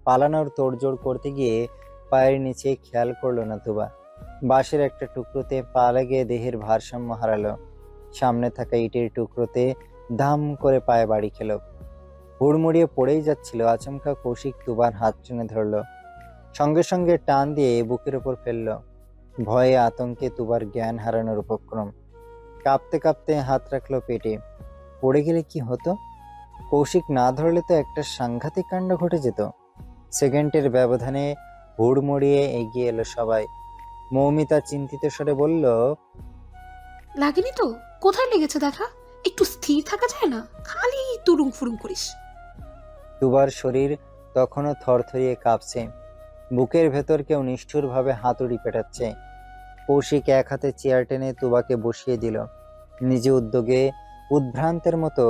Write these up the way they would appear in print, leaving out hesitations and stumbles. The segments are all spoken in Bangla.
পালানোর তোড়জোড় করতে গিয়ে পায়ের নিচে খেয়াল করলো না তুবা। বাঁশের একটা টুকরোতে পা লাগিয়ে দেহের ভারসাম্য হারালো। সামনে থাকা ইটের টুকরোতে ধাম করে পায়ে বাড়ি খেলো। হুড়মুড়িয়ে পড়েই যাচ্ছিল। আচমকা কৌশিক তুবার হাত টেনে ধরল, সঙ্গে সঙ্গে টান দিয়ে বুকের উপর ফেলল। ভয়ে আতঙ্কে তুবার জ্ঞান হারানোর উপক্রম। কাঁপতে কাঁপতে হাত রাখলো পেটে। পড়ে গেলে কি হতো? কৌশিক না ধরলে তো একটা সাংঘাতিক কাণ্ড ঘটে যেত। সেকেন্ডের ব্যবধানে হুড়মুড়িয়ে এগিয়ে এলো সবাই। মৌমিতা চিন্তিত স্বরে বলল, লাগেনি তো? কোথায় লেগেছে দেখা, একটু স্থির থাকা যায় না? খালি তুরুং ফুরুং করিস। তুবার শরীর তখনও থরথরিয়ে কাঁপছে। বুকের ভেতর কেউ নিষ্ঠুরভাবে হাতুড়ি পেটাচ্ছে। কৌশিক এক হাতে চেয়ার টেনে তুবাকে বসিয়ে দিল। নিজে উদ্যোগে উদ্ভ্রান্তের মতো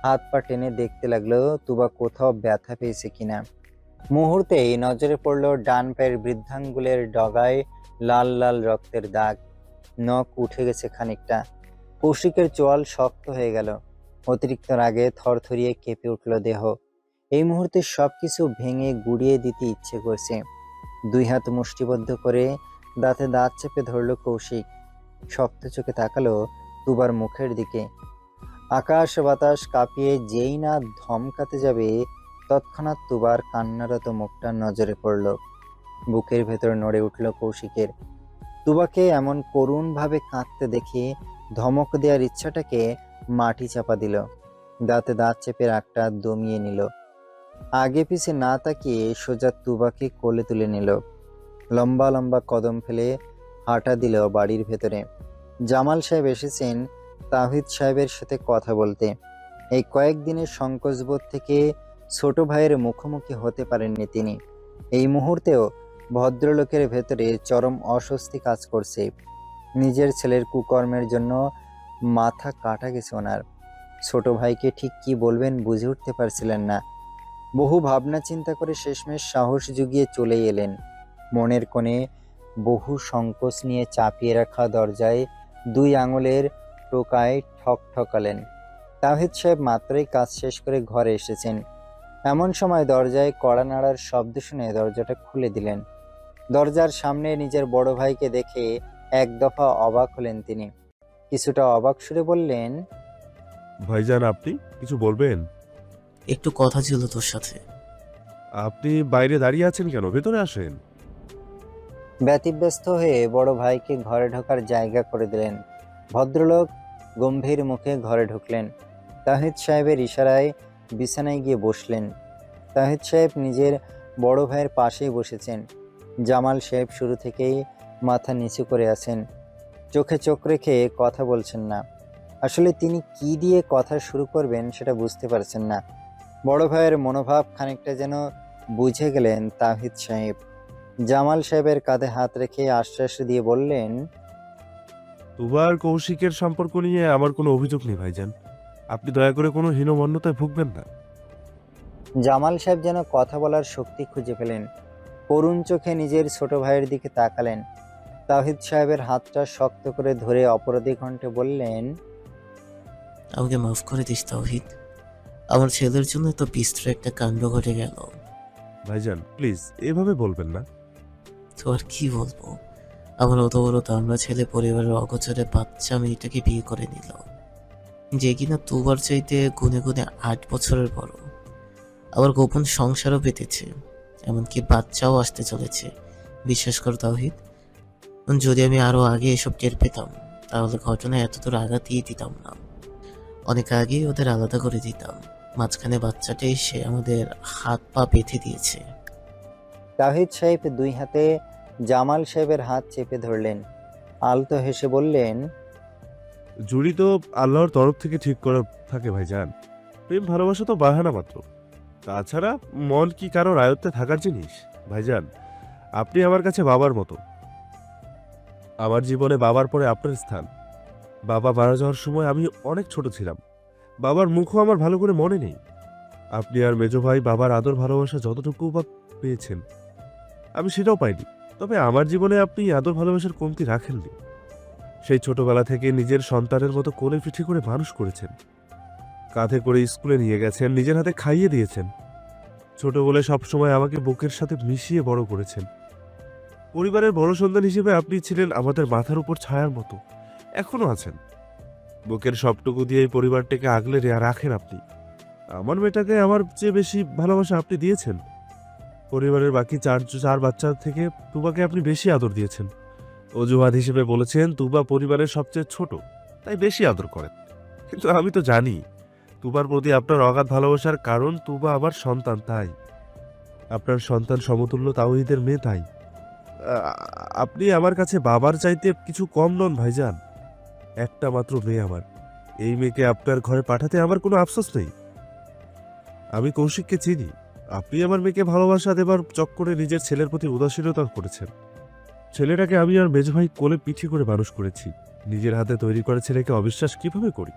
হাত পা টেনে দেখতে লাগলো তুবা কোথাও ব্যথা পেয়েছে কিনা। মুহূর্তেই নজরে পড়ল ডান পায়ের বৃদ্ধাঙ্গুলের ডগায় লাল লাল রক্তের দাগ। নখ উঠে গেছে খানিকটা। কৌশিকের চোয়াল শক্ত হয়ে গেল। অতিরিক্ত রাগে থরথরিয়ে কেঁপে উঠল দেহ। এই মুহূর্তে সবকিছু ভেঙে গুড়িয়ে দিতে ইচ্ছে করছে। দুই হাত মুষ্টিবদ্ধ করে দাঁতে দাঁত চেপে ধরল কৌশিক। শক্ত চোখে তাকালো তুবার মুখের দিকে। আকাশ বাতাস কাঁপিয়ে যেই না ধমকাতে যাবে, তৎক্ষণাৎ তুবার কান্নারত মুখটা নজরে পড়ল। বুকের ভেতর নড়ে উঠল কৌশিকের। তুবাকে এমন করুণভাবে কাঁদতে দেখে ধমক দেওয়ার ইচ্ছাটাকে মাটি চাপা দিল। দাঁতে দাঁত চেপে রাগটা দমিয়ে নিল। আগে পিছে না তাকিয়ে সোজা তুবাকে কোলে তুলে নিল। লম্বা লম্বা কদম ফেলে হাঁটা দিল বাড়ির ভেতরে। জামাল সাহেব এসেছেন তাহিদ সাহেবের সাথে কথা বলতে। এই কয়েকদিনের সংকোচবোধ থেকে ছোট ভাইয়ের মুখোমুখি হতে পারেননি তিনি। এই মুহূর্তেও ভদ্রলোকের ভেতরে চরম অস্বস্তি কাজ করছে। নিজের ছেলের কুকর্মের জন্য মাথা কাটা গেছে ওনার। ছোট ভাইকে ঠিক কি বলবেন বুঝে উঠতে পারছিলেন না। বহু ভাবনা চিন্তা করে শেষমেশ সাহস জুগিয়ে চলে এলেন। মনের কোণে বহু সংকোচ নিয়ে চাপিয়ে রাখা দরজায় দুই আঙুলের টোকায় ঠক ঠকালেন। তাহিদ সাহেব মাত্রই কাজ শেষ করে ঘরে এসেছেন। এমন সময় দরজায় কড়া নাড়ার শব্দ শুনে দরজাটা খুলে দিলেন। দরজার সামনে নিজের বড় ভাইকে দেখে এক দফা অবাক হলেন তিনি। কিছুটা অবাক সুরে বললেন, ভাইজান, আপনি কিছু বলবেন? একটু কথা ছিল তোর সাথে। আপনি বাইরে দাঁড়িয়ে আছেন কেন? ভেতরে আসেন। ব্যতিব্যস্ত হয়ে বড় ভাইকে ঘরে ঢোকার জায়গা করে দিলেন। ভদ্রলোক গম্ভীর মুখে ঘরে ঢুকলেন। তাহিদ সাহেবের ইশারায় বিছানায় গিয়ে বসলেন। তাহিদ সাহেব নিজের বড় ভাইয়ের পাশেই বসেছেন। জামাল সাহেব শুরু থেকেই মাথা নিচু করে আছেন, চোখে চোখ রেখে কথা বলছেন না। আসলে তিনি কি দিয়ে কথা শুরু করবেন সেটা বুঝতে পারছেন না। বড় ভাইয়ের মনোভাব খানিকটা যেন বুঝে গেলেন তাহিদ সাহেব। জামাল সাহেবের কাঁধে হাত রেখে আশ্বাস দিয়ে বললেন, তুবার কৌশিকের সম্পর্ক নিয়ে আমার কোনো অভিযোগ নেই ভাইজান। আপনি দয়া করে কোনো হীনমন্যতায় ভুগবেন না। জামাল সাহেব যেন কথা বলার শক্তি খুঁজে পেলেন। করুণ চোখে নিজের ছোট ভাইয়ের দিকে তাকালেন। তাহিদ সাহেবের হাতটা শক্ত করে ধরে অপরাধী কণ্ঠে বললেন, আমাকে মাফ করে দিস তাওহিদ। আমার ছেলের জন্য তো বিস্তর একটা কাণ্ড ঘটে গেল। ভাইজান প্লিজ এভাবে বলবেন না। তো আর কি বলবো, আমার অত বড় দামড়া ছেলে পরিবারের অগোচরে বাচ্চা মেয়েটাকে বিয়ে করে নিল, যে কিনা দুবার চাইতে গুনে গুনে 8 বছরের বড়। আবার গোপন সংসারও পেতেছে, এমনকি বাচ্চাও আসতে চলেছে। বিশ্বাস কর তাওহিদ, যদি আমি আরো আগে এসব টের পেতাম তাহলে ঘটনা এতদূর আঘাত দিয়ে দিতাম না। অনেক আগেই ওদের আলাদা করে দিতাম। মাঝখানে বাচ্চাটা এসে আমাদের হাত পা বেঁধে দিয়েছে। তাহিদ সাহেব দুই হাতে জামাল সাহেবের হাত চেপে ধরলেন। আলতো হেসে বললেন, জুড়ি তো আল্লাহর তরফ থেকে ঠিক করা থাকে ভাইজান। প্রেম ভালোবাসা তো বাহানা মাত্র। তাছাড়া মন কি কারোর আয়ত্তে থাকার জিনিস? ভাইজান, আপনি আমার কাছে বাবার মতো। আমার জীবনে বাবার পরে আপনার স্থান। বাবা মারা যাওয়ার সময় আমি অনেক ছোট ছিলাম। বাবার মুখও আমার ভালো করে মনে নেই। আপনি আর মেজো ভাই বাবার আদর ভালোবাসা যতটুকু বা পেয়েছেন, আমি সেটাও পাইনি। তবে আমার জীবনে আপনি আদর ভালোবাসার কমতি রাখেননি। সেই ছোটবেলা থেকে নিজের সন্তানের মতো কোলে পিঠে করে মানুষ করেছেন। কাঁধে করে স্কুলে নিয়ে গেছেন, নিজের হাতে খাইয়ে দিয়েছেন। ছোট বলে সবসময় আমাকে বুকের সাথে মিশিয়ে বড় করেছেন। পরিবারের বড় সন্তান হিসেবে আপনি ছিলেন আমাদের মাথার উপর ছায়ার মতো, এখনো আছেন। বুকের সবটুকু দিয়ে এই পরিবারটাকে আগলে রাখেন আপনি। আমার মেয়েটাকে আমার চেয়ে বেশি ভালোবাসা আপনি দিয়েছেন। পরিবারের বাকি চার বাচ্চা থেকে তুবাকে আপনি বেশি আদর দিয়েছেন। অজুহাত হিসেবে বলেছেন তুবা পরিবারের সবচেয়ে ছোট, তাই বেশি আদর করেন। কিন্তু আমি তো জানি তুবার প্রতি আপনার অগাধ ভালোবাসার কারণ তুবা আমার সন্তান, তাই আপনার সন্তান সমতুল্য তাওহীদের মেয়ে, তাই আপনি আমার কাছে বাবার চাইতে কিছু কম নন ভাইজান। একটা মাত্র মেয়ে আমার, এই মেয়েকে আপনার ঘরে পাঠাতে আমার কোনো আফসোস নেই। আমি কৌশিককে চিনি, আপনি আমার মেয়েকে ভালোবাসা দেবার চক্করে নিজের ছেলের প্রতি উদাসীনতা করেছেন। ছেলেটাকে আমি আর মেজ ভাই কোলে পিঠে করে মানুষ করেছি, নিজের হাতে তৈরি করা ছেলেকে অবিশ্বাস কিভাবে করি?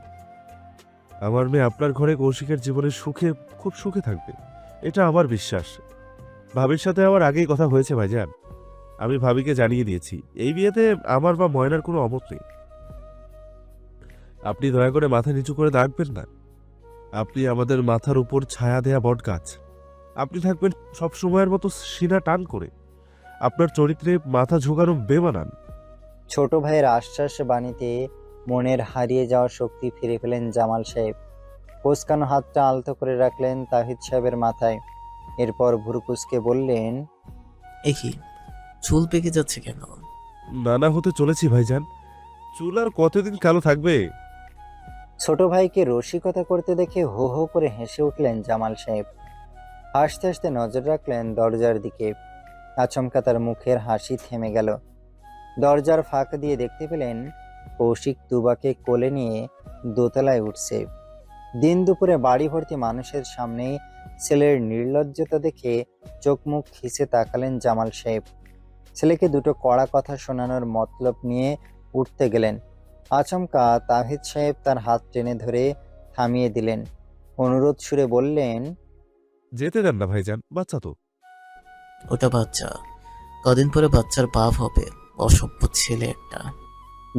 আমার মেয়ে আপনার ঘরে কৌশিকের জীবনে খুব সুখে থাকবে, এটা আমার বিশ্বাস। ভাবির সাথে আমার আগেই কথা হয়েছে ভাইজান, আমি ভাবিকে জানিয়ে দিয়েছি এই বিয়েতে আমার বা ময়নার কোনো অমত নেই। আপনি দয়া করে মাথা নিচু করে রাখবেন না। আপনি আমাদের মাথার উপর ছায়া দেয়া বট গাছ, আপনি থাকবেন সব সময়ের মতো সিনা টান করে। আপনার চরিত্রে মাথা ঝোঁকানো বেমানান। ছোট ভাইয়ের আশ্বাস বাণীতে মনের হারিয়ে যাওয়া শক্তি ফিরে পেলেন জামাল সাহেব। কোসকানো হাতটা আলতো করে রাখলেন তাহিদ সাহেবের মাথায়। এরপর ভুরুকুসকে বললেন, এ কি, চুল পেকে যাচ্ছে কেন? নানা হতে চলেছি ভাইজান, চুল আর কতদিন কালো থাকবে? ছোট ভাইকে রসিকতা করতে দেখে হো হো করে হেসে উঠলেন জামাল সাহেব। হাসতে হাসতে নজর রাখলেন দরজার দিকে। আচমকা তার মুখের হাসি থেমে গেল। দরজার ফাঁক দিয়ে দেখতে পেলেন কৌশিক তুবাকে কোলে নিয়ে দোতলায় উঠছে। দিন দুপুরে বাড়ি ভর্তি মানুষের সামনে ছেলের নির্লজ্জতা দেখে চোখ মুখ খিচে তাকালেন জামাল সাহেব। ছেলেকে দুটো কড়া কথা শোনানোর মতলব নিয়ে উঠতে গেলেন। আচমকা তাহিদ সাহেব তার হাত টেনে ধরে থামিয়ে দিলেন। অনুরোধ সুরে বললেন, যেতে দেন না ভাইজান, বাচ্চা তো। ওটা বাচ্চা, কদিন পরে বাচ্চার বাপ হবে, অসভ্য ছেলে একটা।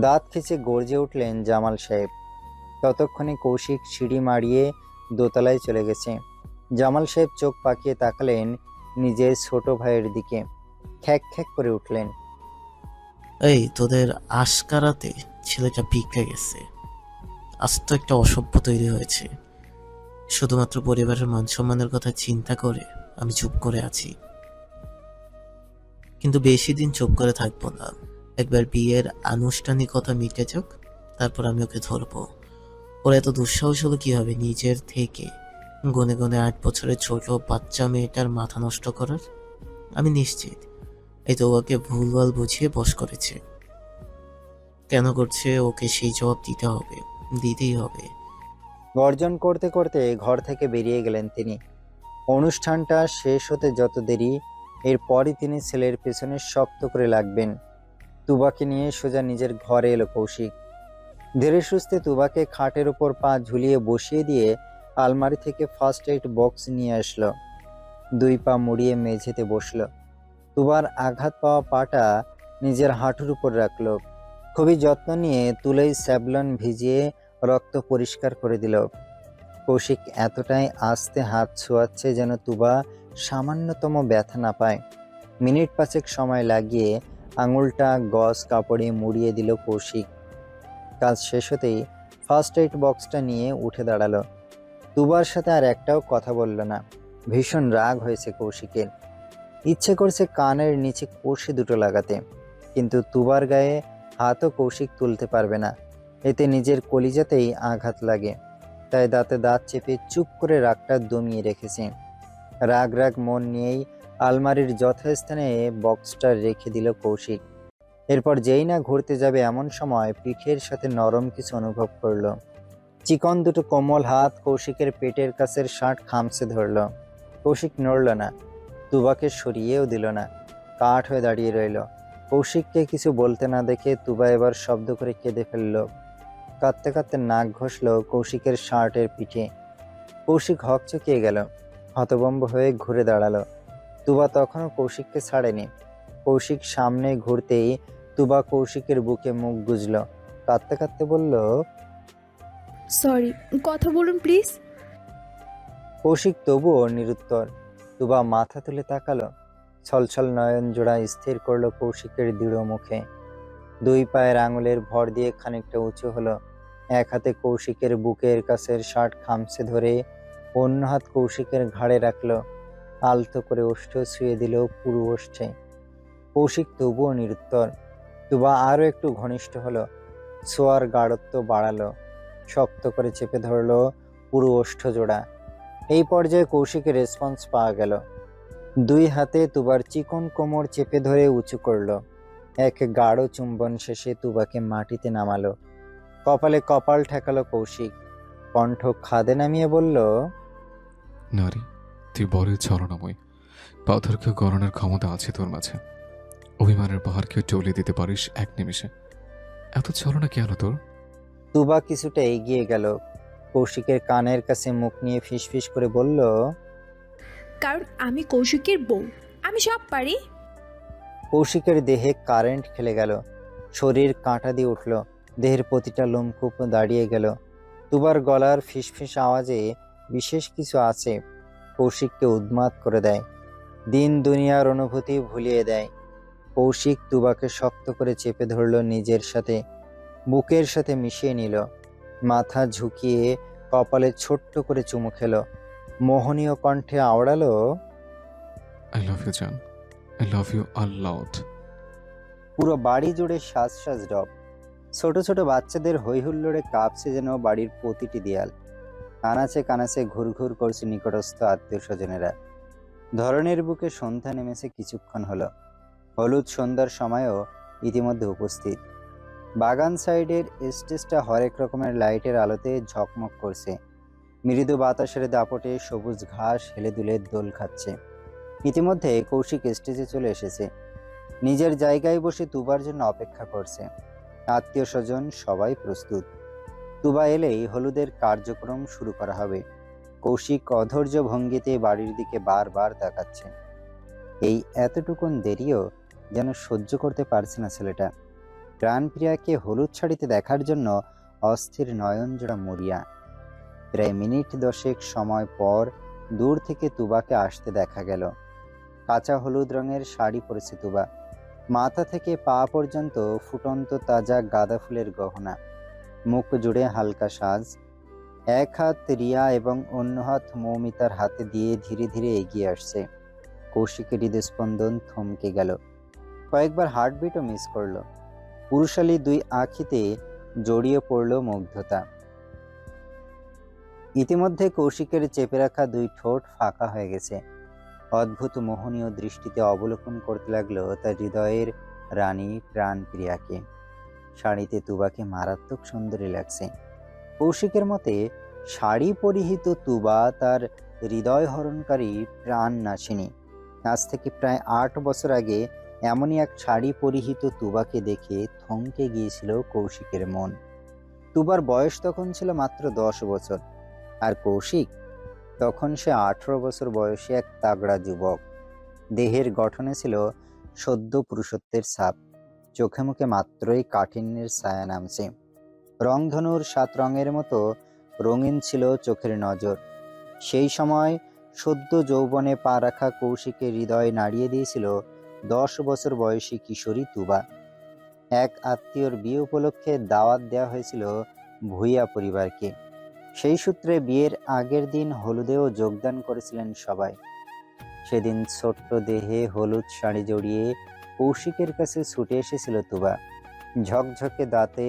দাঁত খিচে গর্জে উঠলেন জামাল সাহেব। ততক্ষণে কৌশিক সিঁড়ি মারিয়ে দোতলায় চলে গেছে। জামাল সাহেব চোখ পাকিয়ে তাকালেন নিজের ছোট ভাইয়ের দিকে। খ্যাক খ্যাক করে উঠলেন, এই তোদের আশকারাতে ছেলেটা বিগড়ে গেছে, আজ তো একটা অসভ্য তৈরি হয়েছে। শুধুমাত্র পরিবারের মান সম্মানের কথা চিন্তা করে আমি চুপ করে আছি, কিন্তু বেশি দিন চুপ করে থাকবো না। একবার বিয়ের আনুষ্ঠানিকতা মিটে যাক, তারপর আমি ওকে ধরবো। ওর এত দুঃসাহস হলো কিভাবে নিজের থেকে গনে গনে 8 বছরের ছোট বাচ্চা মেয়েটার মাথা নষ্ট করার? আমি নিশ্চিত এই তো ওকে ভুলভাল বুঝিয়ে বশ করেছে। কেন করছে ওকে সেই জবাব দিতেই হবে। গর্জন করতে করতে ঘর থেকে বেরিয়ে গেলেন তিনি। অনুষ্ঠানটা শেষ হতে যত দেরি, এরপরই তিনি ছেলের পেছনে শক্ত করে লাগবেন। তুবাকে নিয়ে সোজা নিজের ঘরে এলো কৌশিক। ধীরে সুস্থে তুবাকে খাটের উপর পা ঝুলিয়ে বসিয়ে দিয়ে আলমারি থেকে ফার্স্ট এইড বক্স নিয়ে আসলো। 2 পা মুড়িয়ে মেঝেতে বসলো। তুবার আঘাত পাওয়া পাটা নিজের হাঁটুর উপর রাখলো। খুবই যত্ন নিয়ে তুলেই স্যাভলন ভিজিয়ে রক্ত পরিষ্কার করে দিল। কৌশিক এতটাই আস্তে হাত ছোঁয়াচ্ছে যেন তুবা সামান্যতম ব্যথা না পায়। মিনিট 5 সময় লাগিয়ে আঙুলটা গজ কাপড়ে মুড়িয়ে দিল কৌশিক। কাজ শেষ হতেই ফার্স্ট এইড বক্সটা নিয়ে উঠে দাঁড়ালো। তুবার সাথে আর একটাও কথা বলল না। ভীষণ রাগ হয়েছে কৌশিকের। ইচ্ছে করছে কানের নিচে কষে দুটো লাগাতে, কিন্তু তুবার গায়ে হাতও কৌশিক তুলতে পারবে না, এতে নিজের কলিজাতেই আঘাত লাগে। তাই দাঁতে দাঁত চেপে চুপ করে রাগটা দমিয়ে রেখেছে। রাগ মন নিয়েই আলমারির যথাস্থানে বক্সটা রেখে দিল কৌশিক। এরপর যেই না ঘুরতে যাবে এমন সময় পিঠের সাথে নরম কিছু অনুভব করলো। চিকন দুটো কোমল হাত কৌশিকের পেটের কাছের শার্ট খামচে ধরল। কৌশিক নড়ল না, তুবাকে সরিয়েও দিল না, কাঠ হয়ে দাঁড়িয়ে রইল। কৌশিককে কিছু বলতে না দেখে তুবা এবার শব্দ করে কেঁদে ফেলল। কাঁদতে কাঁদতে নাক ঘষল কৌশিকের শার্টের পিঠে। কৌশিক হকচকিয়ে গেল, হতভম্ব হয়ে ঘুরে দাঁড়ালো। তুবা তখনও কৌশিককে ছাড়েনি। কৌশিক সামনে ঘুরতেই তুবা কৌশিকের বুকে মুখ গুজল, কাঁদতে কাঁদতে বলল, সরি, কথা বলুন প্লিজ। কৌশিক তবুও নিরুত্তর। তুবা মাথা তুলে তাকালো। ছলছল নয়ন জোড়া স্থির করলো কৌশিকের দৃঢ় মুখে। দুই পায়ের আঙুলের ভর দিয়ে খানিকটা উঁচু হলো। এক হাতে কৌশিকের বুকের কাছের শার্ট খামচে ধরে অন্য হাত কৌশিকের ঘাড়ে রাখলো। আলতো করে ওষ্ঠ ছুঁয়ে দিল পুরু ওষ্ঠে। কৌশিক তবুও নিরুত্তর। তুবা আরো একটু ঘনিষ্ঠ হলো, ছোঁয়ার গাঢ়ত্ব বাড়ালো, শক্ত করে চেপে ধরলো পুরু ওষ্ঠ জোড়া। এই পর্যায়ে কৌশিকের রেসপন্স পাওয়া গেল। দুই হাতে তুবার চিকন কোমর চেপে ধরে উঁচু করলো। এক গাঢ় চুম্বন শেষে তুবাকে মাটিতে নামালো। কপালে কপাল ঠেকালো কৌশিক। কণ্ঠ খাদে নামিয়ে বলল, নারী, তুই বড়ই ছলনাময়। পাথরকে গড়নের ক্ষমতা আছে তোর মাঝে। অভিমানের পাহাড়কে টলে দিতে পারিস এক নিমিষে। এত ছলনা কেন তোর? তুবা কিছুটা এগিয়ে গেল। কৌশিকের কানের কাছে মুখ নিয়ে ফিসফিস করে বলল, কারণ আমি কৌশিকের বউ, আমি সব পারি। কৌশিকের দেহে কারেন্ট খেলে গেল। শরীর কাঁটা দিয়ে উঠল। দেহের প্রতিটা লোমকূপ দাঁড়িয়ে গেল। তুবার গলার ফিসফিস আওয়াজে বিশেষ কিছু আছে। কৌশিককে উন্মাদ করে দেয়, দিন দুনিয়ার অনুভূতি ভুলিয়ে দেয়। কৌশিক তুবাকে শক্ত করে চেপে ধরল নিজের সাথে, বুকের সাথে মিশিয়ে নিল। মাথা ঝুঁকিয়ে কপালে ছোট্ট করে চুমু খেলো। মোহনীয় কণ্ঠে আওড়ালো, আই লাভ ইউ জান, আই লাভ ইউ আল্লাউড। পুরো বাড়ি জুড়ে সাজ সাজ রব। ছোট ছোট বাচ্চাদের হৈহুল্লোড়ে কাঁপছে যেন বাড়ির প্রতিটি দেয়াল। কানাচে কানাচে ঘুরঘুর করছে নিকটস্থ আত্মীয় স্বজনেরা। ধরনের বুকে সন্ধ্যা নেমেছে কিছুক্ষণ হলো। হলুদ সন্ধ্যার সময়ও ইতিমধ্যে উপস্থিত। বাগান সাইডের স্টেজটা হরেক রকমের লাইটের আলোতে ঝকমক করছে। মৃদু বাতাসের দাপটে সবুজ ঘাস হেলে দুলে দোল খাচ্ছে। ইতিমধ্যে কৌশিক স্টেজে চলে এসেছে। নিজের জায়গায় বসে তুবার জন্য অপেক্ষা করছে। আত্মীয় স্বজন সবাই প্রস্তুত। তুবা এলেই হলুদের কার্যক্রম শুরু করা হবে। কৌশিক অধৈর্য ভঙ্গিতে বাড়ির দিকে বারবার তাকাচ্ছে। এই এতটুকুন দেরিও যেন সহ্য করতে পারছে না ছেলেটা। প্রাণপ্রিয়াকে হলুদ শাড়িতে দেখার জন্য অস্থির নয়ন জোড়া মরিয়া। প্রায় মিনিট 10 সময় পর দূর থেকে তুবাকে আসতে দেখা গেল। কাঁচা হলুদ রঙের শাড়ি পরেছে তুবা। মাথা থেকে পা পর্যন্ত ফুটন্ত তাজা গাঁদা ফুলের গহনা। মুখ জুড়ে হালকা সাজ। এক হাত রিয়া এবং অন্য হাত মৌমিতার হাতে দিয়ে ধীরে ধীরে এগিয়ে আসছে। কৌশিকের হৃদস্পন্দন থমকে গেল। কয়েকবার হার্টবিটও মিস করলো। পুরুষালী দুই আঁখিতে জড়িয়ে পড়ল মুগ্ধতা। ইতিমধ্যে কৌশিকের চেপে রাখা দুই ঠোঁট ফাঁকা হয়ে গেছে। অদ্ভুত মোহনীয় দৃষ্টিতে অবলোকন করতে লাগলো তার হৃদয়ের রানী প্রাণপ্রিয়াকে। শাড়িতে তুবাকে মারাত্মক সুন্দরী লাগছে। কৌশিকের মতে শাড়ি পরিহিত তুবা তার হৃদয় হরণকারী প্রাণ নাশিনী। আজ থেকে প্রায় 8 বছর আগে এমনই এক শাড়ি পরিহিত তুবাকে দেখে থমকে গিয়েছিল কৌশিকের মন। তুবার বয়স তখন ছিল মাত্র 10 বছর, আর কৌশিক তখন সে 18 বছর বয়সী এক তাগড়া যুবক। দেহের গঠনে ছিল সদ্য পুরুষত্বের ছাপ। চোখে মুখে মাত্রই কাঠিন্যের ছায়া নামছে। রংধনুর 7 রঙের মতো রঙিন ছিল চোখের নজর। সেই সময় সদ্য যৌবনে পা রাখা কৌশিকের হৃদয় নাড়িয়ে দিয়েছিল 10 বছর বয়সী কিশোরী তুবা। এক আত্মীয়র বিয়ে উপলক্ষে দাওয়াত দেওয়া হয়েছিল ভূঁইয়া পরিবারকে। সেই সূত্রে বিয়ের আগের দিন হলুদেও যোগদান করেছিলেন সবাই। সেদিন ছোট্ট দেহে হলুদ শাড়ি জড়িয়ে কৌশিকের কাছে ছুটে এসেছিল তুবা। ঝকঝকে দাঁতে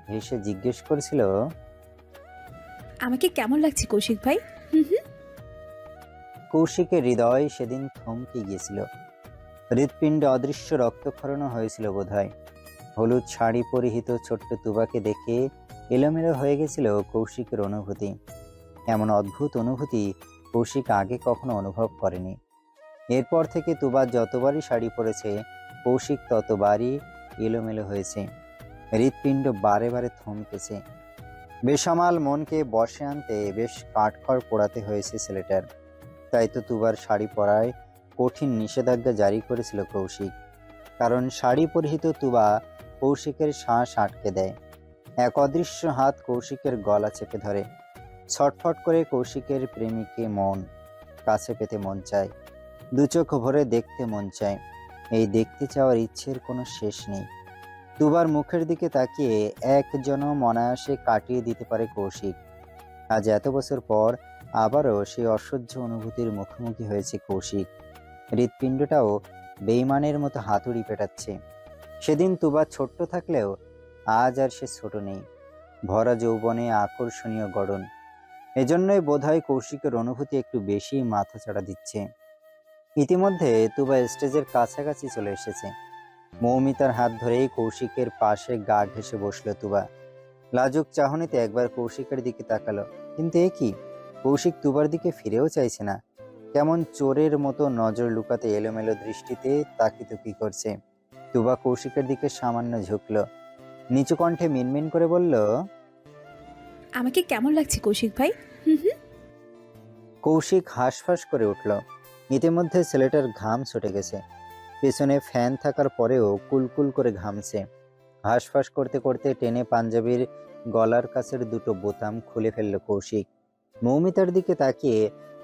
হেসে জিজ্ঞেস করেছিল, আমাকে কেমন লাগছে কৌশিক ভাই? কৌশিকের হৃদয় সেদিন থমকে গিয়েছিল। হৃৎপিণ্ডে অদৃশ্য রক্তক্ষরণও হয়েছিল বোধহয়। হলুদ শাড়ি পরিহিত ছোট্ট তুবাকে দেখে এলোমেলো হয়ে গেছিল কৌশিকের অনুভূতি। এমন অদ্ভুত অনুভূতি কৌশিক আগে কখনো অনুভব করেনি। এরপর থেকে তুবা যতবারই শাড়ি পরেছে কৌশিক ততবারই এলোমেলো হয়েছে। হৃৎপিণ্ড বারে বারে থমকেছে। বেসামাল মনকে বশে আনতে বেশ কাঠখড় পোড়াতে হয়েছে ছেলেটার। তাই তো তুবার শাড়ি পরায় কঠিন নিষেধাজ্ঞা জারি করেছিল কৌশিক। কারণ শাড়ি পরিহিত তুবা কৌশিকের শ্বাস আটকে দেয়। এক অদৃশ্য হাত কৌশিকের গলা চেপে ধরে। ছটফট করে কৌশিকের প্রেমিকে মন কাছে পেতে মন চায়, দু চোখ ভরে দেখতে মন চায়। এই দেখতে চাওয়ার ইচ্ছের কোনো শেষ নেই। তুবার মুখের দিকে তাকিয়ে এক জনম অনায়াসে কাটিয়ে দিতে পারে কৌশিক। আজ এত বছর পর আবারও সেই অসহ্য অনুভূতির মুখোমুখি হয়েছে কৌশিক। হৃৎপিণ্ডটাও বেইমানের মতো হাতুড়ি পেটাচ্ছে। সেদিন তুবা ছোট্ট থাকলেও আজ আর সে ছোট নেই, ভরা যৌবনে আকর্ষণীয় গড়ন। এজন্যই বোধহয় কৌশিকের অনুভূতি একটু বেশি মাথাচাড়া দিচ্ছে। ইতিমধ্যে তুবা স্টেজের কাছাকাছি চলে এসেছে। মৌমিতার হাত ধরেই কৌশিকের পাশে গা ঘেঁষে বসলো তুবা। লাজুক চাহনিতে একবার কৌশিকের দিকে তাকালো, কিন্তু এ কি, কৌশিক তুবার দিকে ফিরেও চাইছে না। কেমন চোরের মতো নজর লুকাতে এলোমেলো দৃষ্টিতে তাকিতুকি করছে। তুবা কৌশিকের দিকে সামান্য ঝুঁকলো, নিচু কণ্ঠে মিনমিন করে বলল, আমাকে কেমন লাগছে কৌশিক ভাই? হুম হুম। কৌশিক হাঁসফাঁস করে উঠল। ইতিমধ্যে ছেলেটার ঘাম ছুটে গেছে, পেছনে ফ্যান থাকার পরেও কুলকুল করে ঘামছে। হাঁসফাঁস করতে করতে টেনে পাঞ্জাবির গলার কাছের দুটো বোতাম খুলে ফেলল কৌশিক। মৌমিতার দিকে তাকিয়ে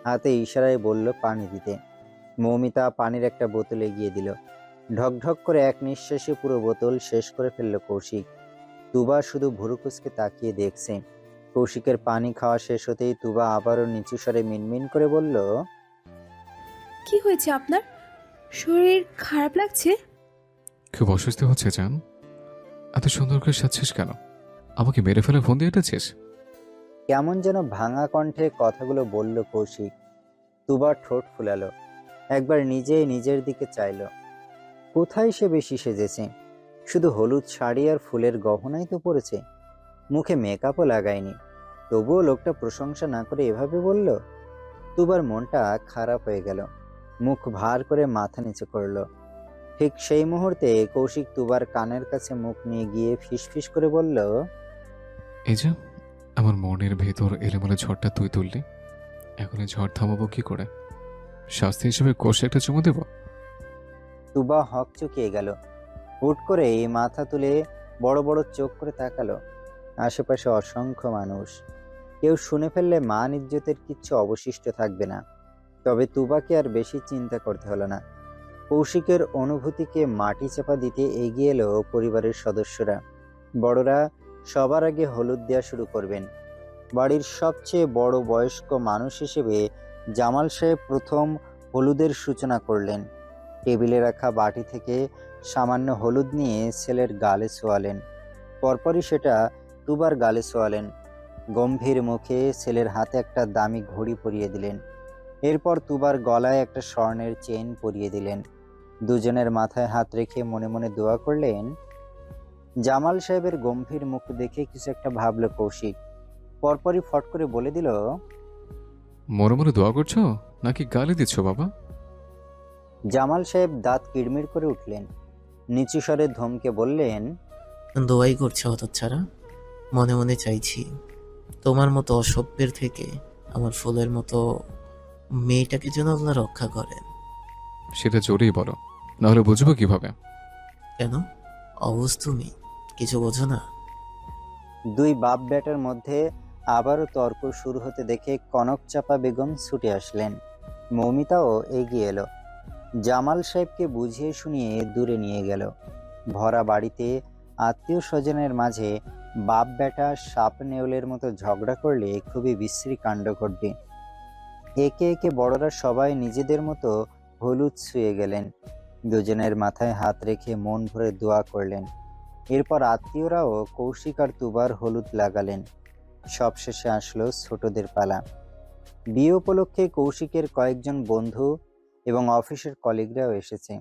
হাতে ইশারায় বলল পানি দিতে। মৌমিতা পানির একটা বোতল এগিয়ে দিল। ঢকঢক করে এক নিঃশ্বাসে পুরো বোতল শেষ করে ফেলল কৌশিক। তুবা শুধু ভুরু কুঁচকে তাকিয়ে দেখছে। কৌশিকের পানি খাওয়া শেষ হতেই তুবা আবারও নিচু স্বরে মিনমিন করে বলল, কি হয়েছে আপনার? শরীর খারাপ লাগছে? খুব অস্বস্তি হচ্ছে জান। এত সুন্দর করে সাজছিস কেন? আমাকে মেরে ফেলে ফোন দিয়ে এটেছিস? কেমন যেন ভাঙা কণ্ঠে কথাগুলো বলল কৌশিক। তুবা ঠোঁট ফুলালো, একবার নিজেই নিজের দিকে চাইল। কোথায় সে বেশি সেজেছে? শুধু হলুদ শাড়ি আর ফুলের গহনাই তো পরেছে, মুখে মেকআপও লাগায়নি। তবুও লোকটা প্রশংসা না করে এভাবে বলল। তুবার মনটা খারাপ হয়ে গেল, মুখ ভার করে মাথা নিচু করলো। ঠিক সেই মুহূর্তে কৌশিক তুবার কানের কাছে মুখ নিয়ে গিয়ে ফিসফিস করে বলল, এই যে আমার মনের ভেতর এলোমেলো ঝড়টা তুই তুললি, এখন এই ঝড় থামাবো কি করে? শাস্তি হিসেবে কষে একটা চুমু দেব? তুবা হক চুকিয়ে গেল। হুট করে মাথা তুলে বড় বড় চোখ করে তাকালো। আশেপাশে অসংখ্য মানুষ, কেউ শুনে ফেললে মান ইজ্জতের কিচ্ছু অবশিষ্ট থাকবে না। তবে তুবাকে আর বেশি চিন্তা করতে হলো না। কৌশিকের অনুভূতিকে মাটি চাপা দিতে এগিয়ে এলো পরিবারের সদস্যরা। বড়রা সবার আগে হলুদ দেওয়া শুরু করবেন। বাড়ির সবচেয়ে বড় বয়স্ক মানুষ হিসেবে জামাল সাহেব প্রথম হলুদের সূচনা করলেন। টেবিলে রাখা বাটি থেকে সামান্য হলুদ নিয়ে ছেলের গালে ছোঁয়ালেন, পরপরই সেটা তুবার গালে ছোঁয়ালেন। গম্ভীর মুখে ছেলের হাতে একটা দামি ঘড়ি পরিয়ে দিলেন। এরপর তুবার গলায় একটা স্বর্ণের চেইন পরিয়ে দিলেন। দুজনের মাথায় হাত রেখে মনে মনে দোয়া করলেন। জামাল সাহেবের গম্ভীর মুখ দেখে কিছু একটা ভাবলো কৌশিক। পরপরই ফট করে বলে দিল, মনে মনে দোয়া করছো নাকি গালি দিচ্ছ বাবা? জামাল সাহেব দাঁত কিড়মিড় করে উঠলেন, নিচু স্বরে ধমকে বললেন, দোয়াই করছে হতচ্ছাড়া। মনে মনে চাইছি তোমার মতো অসভ্যের থেকে আমার ফুলের মতো মেয়েটাকে যেন আল্লাহ রক্ষা করেন। সেটা জোরেই বলো, নাহলে বুঝবো কিভাবে? কেন? অবুঝ তুমি? কিছু বোঝো না? দুই বাপ বেটার মধ্যে আবারও তর্ক শুরু হতে দেখে কনক চাপা বেগম ছুটে আসলেন। মৌমিতাও এগিয়ে এলো, জামাল সাহেবকে বুঝিয়ে শুনিয়ে দূরে নিয়ে গেল। ভরা বাড়িতে আত্মীয় স্বজনের মাঝে বাপ বেটা সাপ নেউলের মতো ঝগড়া করলে খুবই বিশ্রী কাণ্ড ঘটবে। একে একে বড়রা সবাই নিজেদের মতো হলুদ ছুঁয়ে গেলেন। দুজনের মাথায় হাত রেখে মন ভরে দোয়া করলেন। এরপর আত্মীয়রাও কৌশিক আর তুবার হলুদ লাগালেন। সবশেষে আসলো ছোটদের পালা। বিয়ে উপলক্ষে কৌশিকের কয়েকজন বন্ধু এবং অফিসের কলিগরাও এসেছে।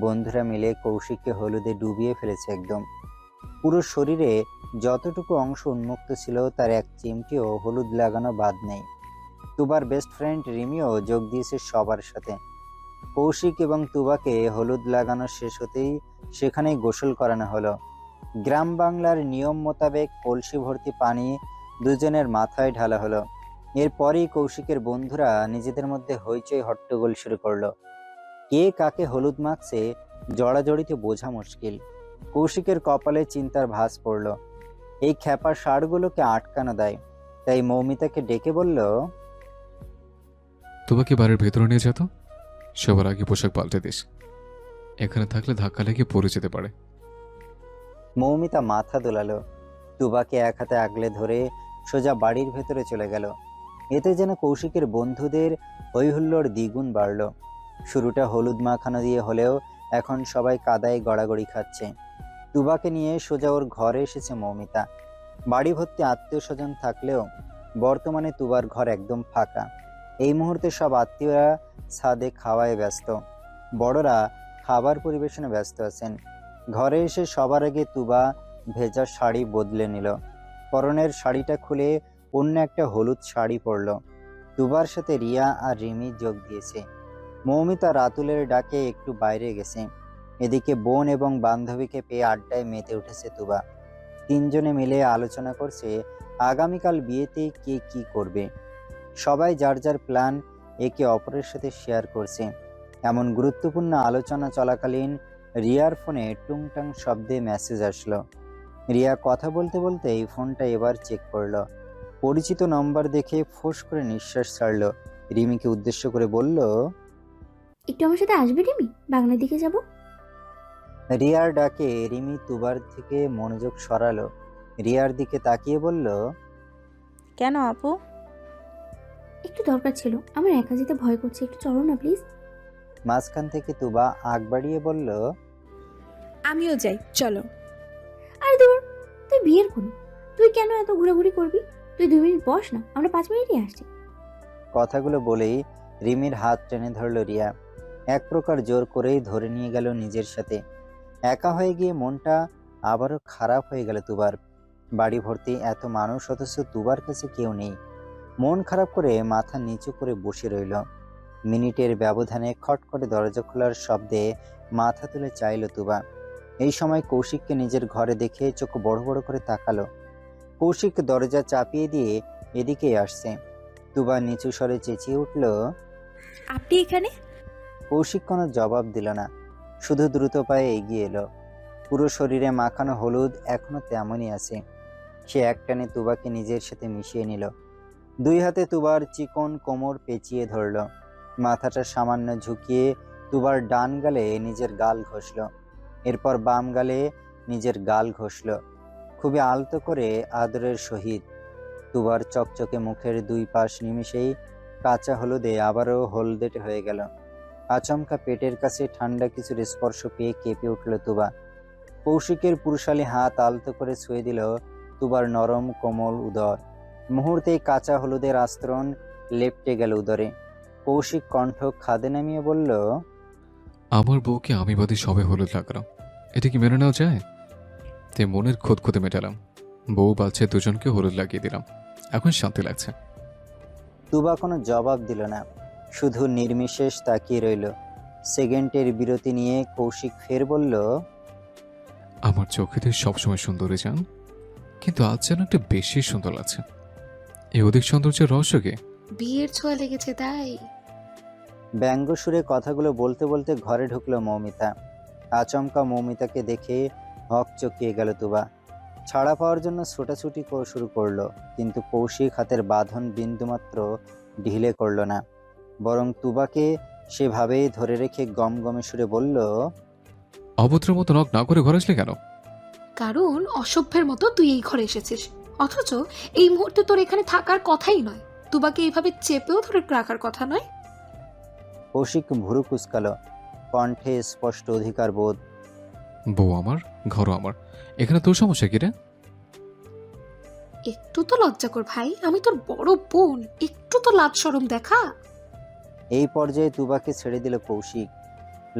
বন্ধুরা মিলে কৌশিককে হলুদে ডুবিয়ে ফেলেছে একদম। পুরো শরীরে যতটুকু অংশ উন্মুক্ত ছিল তার এক চিমটিও হলুদ লাগানো বাদ নেই। তুবার বেস্ট ফ্রেন্ড রিমিও যোগ দিয়েছে সবার সাথে। কৌশিক এবং তুবাকে হলুদ লাগানো শেষ হতেই সেখানেই গোসল করানো হলো। গ্রাম বাংলার নিয়ম মোতাবেক কলসি ভর্তি পানি দুজনের মাথায় ঢালা হলো। এরপরই কৌশিকের বন্ধুরা নিজেদের মধ্যে হইচই হট্টগোল শুরু করলো। কে কাকে হলুদ মাখছে জড়াজড়িতে বোঝা মুশকিল। কৌশিকের কপালে চিন্তার ভাঁজ পড়ল। এই খ্যাপা ষাঁড়গুলোকে আটকানো দেয়। তাই মৌমিতাকে ডেকে বলল, তোমাকে বাড়ির ভেতরে নিয়ে যেত, সবার আগে পোশাক পাল্টে দিস। এখানে থাকলে ধাক্কা লেগে পড়ে যেতে পারে। মৌমিতা মাথা দোলালো। তুবাকে এক হাতে আগলে ধরে সোজা বাড়ির ভেতরে চলে গেল। এতে যেন কৌশিকের বন্ধুদের হৈহুল্লোড় দ্বিগুণ বাড়ল। শুরুটা হলুদ মাখানো দিয়ে হলেও এখন সবাই কাদায় গড়াগড়ি খাচ্ছে। তুবাকে নিয়ে সোজা ওর ঘরে এসেছে মৌমিতা। বাড়ি ভর্তি আত্মীয় স্বজন থাকলেও বর্তমানে তুবার ঘর একদম ফাঁকা। এই মুহূর্তে সব আত্মীয়রা ছাদে খাওয়ায় ব্যস্ত, বড়রা খাবার পরিবেশনে ব্যস্ত আছেন। ঘরে এসে সবার আগে তুবা ভেজা শাড়ি বদলে নিল। পরনের শাড়িটা খুলে অন্য একটা হলুদ শাড়ি পরল। তুবার সাথে রিয়া আর রিমি যোগ দিয়েছে। মৌমিতা রাতুলের ডাকে একটু বাইরে গেছে। এদিকে বোন এবং বান্ধবীকে পেয়ে আড্ডায় মেতে উঠেছে তুবা। তিনজনে মিলে আলোচনা করছে আগামীকাল বিয়েতে কে কি করবে। সবাই যার যার প্ল্যান একে অপরের সাথে শেয়ার করছে। এমন গুরুত্বপূর্ণ আলোচনা চলাকালীন রিয়ার ফোনে টুংটাং শব্দে মেসেজ আসলো। রিয়া কথা বলতে বলতে এই ফোনটা এবার চেক করলো। পরিচিত নম্বর দেখে ফোঁস করে নিঃশ্বাস ছাড়লো। রিমিকে উদ্দেশ্য করে বলল, একটু আমার সাথে আসবে রিমি, বাংলার দিকে যাব। রিয়ার ডাকে রিমি তুবার থেকে মনোযোগ সরালো। রিয়ার দিকে তাকিয়ে বলল, কেন আপু? একটু দরকার ছিল, আমার একা যেতে ভয় করছে, একটু চলো না প্লিজ। মাঝখান থেকে তুবা আগ বাড়িয়ে বলল, আমিও যাই, চলো। আরে দূর, তুই বিয়ের কোন, তুই কেন এত ঘোরাঘুরি করবি? তুই 2 মিনিট বস না, আমরা 5 মিনিটই আসছি। কথাগুলো বলেই রিমির হাত টেনে ধরল রিয়া। এক প্রকার জোর করেই ধরে নিয়ে গেল নিজের সাথে। একা হয়ে গিয়ে মনটা আবারও খারাপ হয়ে গেল তুবার। বাড়ি ভর্তি এত মানুষ, অথচ তুবার কাছে কেউ নেই। মন খারাপ করে মাথা নিচু করে বসে রইল। মিনিটের ব্যবধানে খট করে দরজা খোলার শব্দে মাথা তুলে চাইল তুবা। এই সময় কৌশিককে নিজের ঘরে দেখে চোখ বড় বড় করে তাকালো। কৌশিক দরজা চাপিয়ে দিয়ে এদিকেই আসছে। তুবা নিচু স্বরে চেঁচিয়ে উঠল। আপনি এখানে? কৌশিক কোনো জবাব দিল না, শুধু দ্রুত পায়ে এগিয়ে এলো। পুরো শরীরে মাখানো হলুদ এখনো তেমনই আছে। সে একটানে তুবাকে নিজের সাথে মিশিয়ে নিল। 2 হাতে তুবার চিকন কোমর পেঁচিয়ে ধরল। মাথাটা সামান্য ঝুঁকিয়ে তুবার ডান গালে নিজের গাল ঘষল। এরপর বাম গালে নিজের গাল ঘষল, খুবই আলতো করে আদরের সহিত। তুবার চকচকে মুখের 2 পাশ নিমিষেই কাঁচা হলুদে আবারও হলদেটে হয়ে গেল। আচমকা পেটের কাছে ঠান্ডা কিছুর স্পর্শ পেয়ে কেঁপে উঠল তুবা। কৌশিকের পুরুষালী হাত আলতো করে ছুঁয়ে দিল তুবার নরম কোমল উদর। মুহূর্তেই কাঁচা হলুদের আস্তরণ লেপ্টে গেল উদরে। কৌশিক কণ্ঠ খাদে নামিয়ে বলল, আমার বউকে আমি বাদে সবে হলুদ লাগালাম, এটা কি মেনে নেওয়া যায়? তে মনের খোঁত মেটালাম, বউ বাচ্চা দুজনকে হলুদ লাগিয়ে দিলাম, এখন শান্তি লাগছে। তুবা কোনো জবাব দিল না, শুধু নির্বিশেষ তাকিয়ে রইল। সেকেন্ডের বিরতি নিয়ে কৌশিক ফের বলল, আমার চোখেতে সবসময় সুন্দরী যান, কিন্তু আজ যেন একটা বেশি সুন্দর লাগছে। এই অধিক সৌন্দর্যের রহস্য কি? বিয়ের ছোঁয়া লেগেছে তাই। ব্যঙ্গ সুরে কথাগুলো বলতে বলতে ঘরে ঢুকলো মৌমিতা। আচমকা মৌমিতাকে দেখে হক চকিয়ে গেল তুবা। ছাড়া পাওয়ার জন্য ছোটাছুটি শুরু করলো, কিন্তু কৌশিক হাতের বাঁধন বিন্দুমাত্র ঢিলে করল না, বরং তুবাকে সেভাবেই ধরে রেখে গমগমে সুরে বলল, অভদ্রের মতো নক না করে ঘরে আসলে কেন? কারণ অসভ্যের মতো তুই এই ঘরে এসেছিস, অথচ এই মুহূর্তে তোর এখানে থাকার কথাই নয়। তুবাকে এইভাবে চেপেও ধরে রাখার কথা নয়। কৌশিক ভুরু কুচকালো, কণ্ঠে স্পষ্ট অধিকার বোধ। বউ আমার, ঘরও আমার, এখানে তোর সমস্যা কি রে? একটু তো লজ্জা কর ভাই, আমি তোর বড় বোন, একটু তো লাজ শরম দেখা। এই পর্যায়ে তুবাকে ছেড়ে দিল কৌশিক।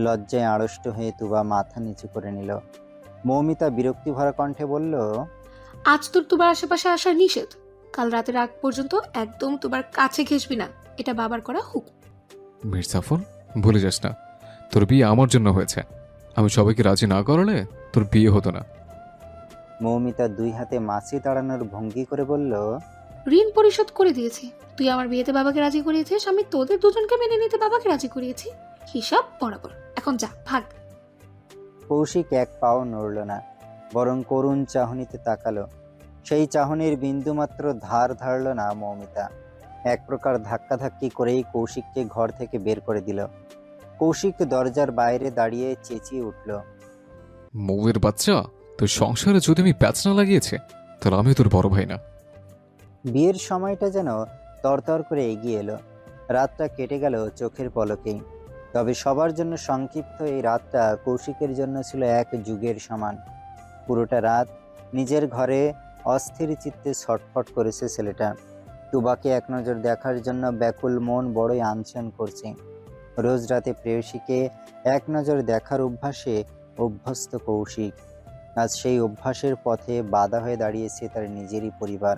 লজ্জায় আড়ষ্ট হয়ে তুবা মাথা নিচু করে নিল। মৌমিতা বিরক্তি ভরা কণ্ঠে বলল, আজ তোর তুবার আশেপাশে আসা নিষেধ। কাল রাতের আগ পর্যন্ত একদম তুবার কাছে ঘেসবি না, এটা বাবার করা হুক। মির্জাফর, ভুলে যাস না তোর বিয়ে আমার জন্য হয়েছে। আমি সবাইকে রাজি না করালে তোর বিয়ে হতো না। মৌমিতা 2 হাতে মাছি তাড়ানোর ভঙ্গি করে বলল, ঋণ পরিশোধ করে দিয়েছি। তুই আমার বিয়েতে বাবাকে রাজি করিয়েছিস, আমি তোদের দুজনকে মেনে নিতে বাবাকে রাজি করিয়েছি। হিসাব বরাবর, এখন যা ভাগ। কৌশিক এক পাও নড়ল না, বরং করুণ চাহনিতে তাকালো। সেই চাহনির বিন্দুমাত্র ধার ধারল না মৌমিতা। এক প্রকার ধাক্কাধাক্কি করেই কৌশিককে ঘর থেকে বের করে দিল। কৌশিক দরজার বাইরে দাঁড়িয়ে চেঁচিয়ে উঠল, মৌয়ের বাচ্চা, তোর সংসারে যদি আমি প্যাচ না লাগিয়েছে তাহলে আমি তোর বড় ভাই না। বিয়ের সময়টা যেন তরতর করে এগিয়ে এলো। রাতটা কেটে গেল চোখের পলকেই। তবে সবার জন্য সংক্ষিপ্ত এই রাতটা কৌশিকের জন্য ছিল এক যুগের সমান। পুরোটা রাত নিজের ঘরে অস্থির চিত্তে ছটফট করেছে ছেলেটা। তুবাকে এক নজর দেখার জন্য ব্যাকুল মন বড়ই আনশন করছে। রোজ রাতে প্রেয়সীকে এক নজর দেখার অভ্যাসে অভ্যস্ত কৌশিক। আজ সেই অভ্যাসের পথে বাধা হয়ে দাঁড়িয়েছে তার নিজেরই পরিবার।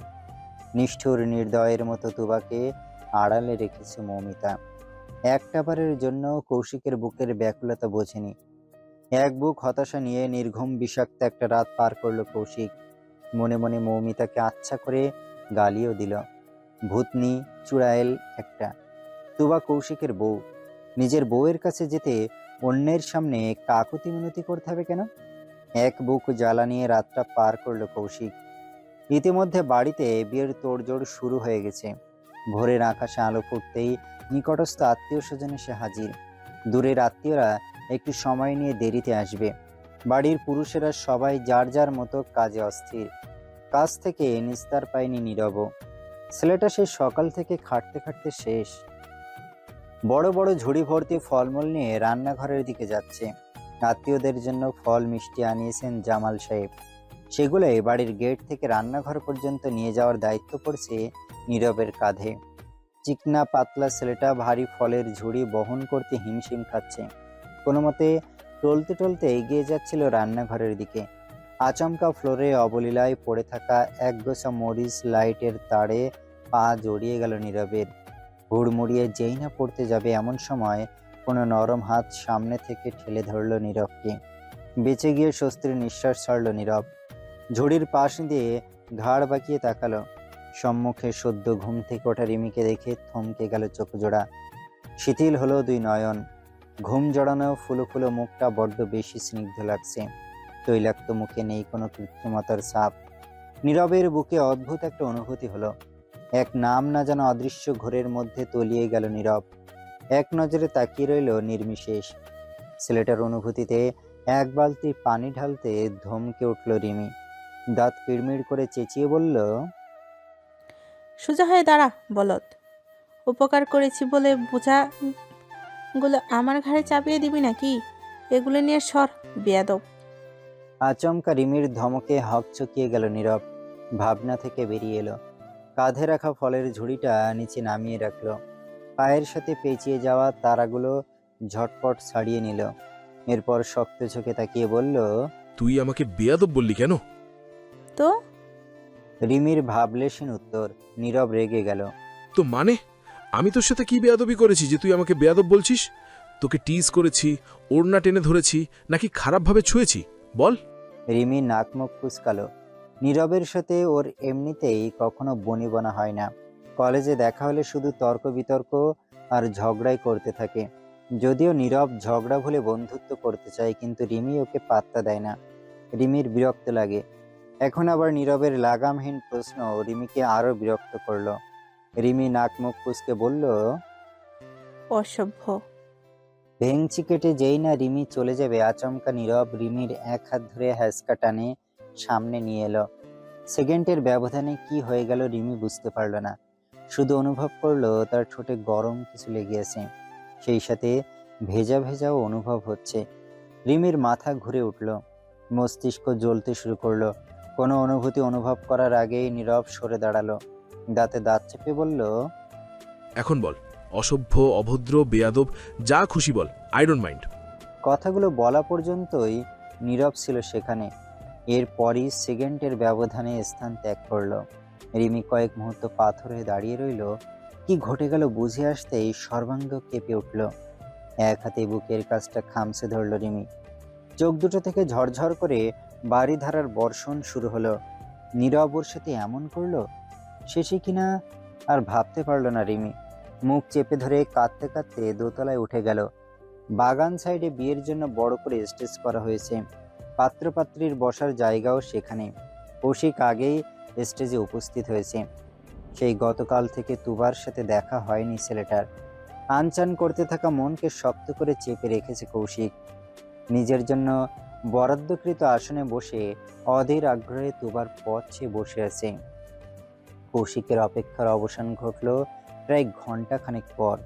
নিষ্ঠুর নির্দয়ের মতো তুবাকে আড়ালে রেখেছে মৌমিতা। একটাবারের জন্য কৌশিকের বুকের ব্যাকুলতা বোঝেনি। এক বুক হতাশা নিয়ে নির্ঘুম বিষাক্ত একটা রাত পার করলো কৌশিক। মনে মনে মৌমিতাকে আচ্ছা করে গালিও দিল। ভূতনি চুড়াইল একটা। তুবা কৌশিকের বউ, নিজের বউয়ের কাছে যেতে অন্যের সামনে কাকুতি মিনতি করতে হবে কেন? এক বুক জ্বালা নিয়ে রাতটা পার করলো কৌশিক। ইতিমধ্যে বাড়িতে বিয়ের তোড়জোড় শুরু হয়ে গেছে। ভোরের আকাশে আলো ফুটতেই নিকটস্থ আত্মীয় স্বজন এসে হাজির। দূরের আত্মীয়রা একটু সময় নিয়ে দেরিতে আসবে। বাড়ির পুরুষেরা সবাই যার যার মতো কাজে অস্থির। কাজ থেকে নিস্তার পায়নি নীরব। ছেলেটা সেই সকাল থেকে খাটতে খাটতে শেষ। বড় বড় ঝুড়ি ভর্তি ফলমূল নিয়ে রান্নাঘরের দিকে যাচ্ছে। আত্মীয়দের জন্য ফল মিষ্টি আনিয়েছেন জামাল সাহেব। সেগুলোই বাড়ির গেট থেকে রান্নাঘর পর্যন্ত নিয়ে যাওয়ার দায়িত্ব পড়ছে নীরবের কাঁধে। চিকনা পাতলা ছেলেটা ভারী ফলের ঝুড়ি বহন করতে হিমশিম খাচ্ছে। কোনো মতে টলতে টলতে এগিয়ে যাচ্ছিল রান্নাঘরের দিকে। আচমকা ফ্লোরে অবলীলায় পড়ে থাকা একগোছা মরিচ লাইটের তারে পা জড়িয়ে গেল নীরবের। হুড়মুড়িয়ে যেই না পড়তে যাবে এমন সময় কোনো নরম হাত সামনে থেকে ঠেলে ধরল নীরবকে। বেঁচে গিয়ে স্বস্তির নিঃশ্বাস ছাড়ল নীরব। ঝুড়ির পাশ দিয়ে ঘাড় বাঁকিয়ে তাকালো। সম্মুখে সদ্য ঘুম থেকে ওঠা রিমিকে দেখে থমকে গেল চোখ জোড়া। শিথিল হলো দুই নয়ন। ঘুম জড়ানো ফুলো ফুলো মুখটা বড্ড বেশি স্নিগ্ধ লাগছে। তৈলাক্ত মুখে নেই কোনো কৃত্রিমতার ছাপ। নীরবের বুকে অদ্ভুত একটা অনুভূতি হলো। এক নাম না জানা অদৃশ্য ঘোরের মধ্যে তলিয়ে গেল নীরব। এক নজরে তাকিয়ে রইল নির্বিশেষ। ছেলেটার অনুভূতিতে এক বালতি পানি ঢালতে ধমকে উঠল রিমি। দাঁত কিড়মিড় করে চেঁচিয়ে বলল, সোজা হয়ে দাঁড়া বলদ। উপকার করেছি বলে বোঝাগুলো আমার ঘাড়ে চাপিয়ে দিবি নাকি? এগুলো নিয়ে সর, বেয়াদব। আচমকা রিমির ধমকে হকচকিয়ে গেল নীরব। ভাবনা থেকে বেরিয়ে এলো। কাঁধে রাখা ফলের ঝুড়িটা নিচে নামিয়ে রাখলো। পায়ের সাথে পেঁচিয়ে যাওয়া তারাগুলো ঝটপট ছাড়িয়ে নিল। এরপর শক্ত চোখে তাকিয়ে বলল, তুই আমাকে বেয়াদব বললি কেন? তো রিমির ভাবলেশীন উত্তর। নীরব রেগে গেল। তো মানে আমি তোর সাথে কি বেয়াদবি করেছি যে তুই আমাকে বেয়াদব বলছিস? তোকে টিজ করেছি, ওড়না টেনে ধরেছি, নাকি খারাপভাবে ছুঁয়েছি বল? রিমি নাক মুখ কুঁচকালো। নীরবের সাথে ওর এমনিতেই কখনো বনিবনা হয় না। কলেজে দেখা হলে শুধু তর্ক বিতর্ক আর ঝগড়াই করতে থাকে। যদিও নীরব ঝগড়া ভুলে বন্ধুত্ব করতে চায়, কিন্তু রিমি ওকে পাত্তা দেয় না। রিমির বিরক্ত লাগে। এখন আবার নীরবের লাগামহীন প্রশ্ন রিমিকে আরো বিরক্ত করলো। রিমি নাক মুখ কুঁচকে বলল, অসভ্য। ভেংচি কেটে যেই না রিমি চলে যাবে, আচমকা নীরব রিমির এক হাত ধরে হ্যাঁচকা টানে সামনে নিয়ে এলো। সেকেন্ডের ব্যবধানে কি হয়ে গেল রিমি বুঝতে পারলো না। শুধু অনুভব করলো তার ঠোঁটে গরম কিছু লেগে আছে। সেই সাথে ভেজা ভেজাও অনুভব হচ্ছে। রিমির মাথা ঘুরে উঠল। মস্তিষ্ক জ্বলতে শুরু করলো। কোনো অনুভূতি অনুভব করার আগেই নীরব সরে দাঁড়ালো। দাঁতে দাঁত চেপে বলল, এখন বল, অসভ্য, অভদ্র, বেয়াদব, যা খুশি বল, আই ডোন্ট মাইন্ড। কথাগুলো বলা পর্যন্তই নীরব ছিল সেখানে। এরপরই সেকেন্ডের ব্যবধানে স্থান ত্যাগ করলো। রিমি কয়েক মুহূর্ত পাথর হয়ে দাঁড়িয়ে রইল। কি ঘটে গেল বুঝে আসতেই সর্বাঙ্গ কেঁপে উঠল। এক হাতে বুকের কাছটা খামছে ধরল রিমি। চোখ দুটো থেকে ঝরঝর করে বাড়িধারার বর্ষণ শুরু হলো। নীরব ওর সাথে এমন করলো, শেষে কিনা আর ভাবতে পারলো না রিমি। মুখ চেপে ধরে কাঁদতে কাঁদতে দোতলায় উঠে গেল। বাগান সাইডে বিয়ের জন্য বড় করে স্টেজ করা হয়েছে। পাত্রপাত্রীর বসার জায়গাও সেখানে। কৌশিক আগেই স্টেজে উপস্থিত হয়েছে। সেই গতকাল থেকে তুবার সাথে দেখা হয়নি ছেলেটার। আনচান করতে থাকা মনকে শক্ত করে চেপে রেখেছে কৌশিক। নিজের জন্য বরাদ্দকৃত আসনে বসে অধীর আগ্রহে তুবার পথ চেয়ে বসে আছে। কৌশিকের অপেক্ষার অবসান ঘটল প্রায় ঘন্টাখানেক পর।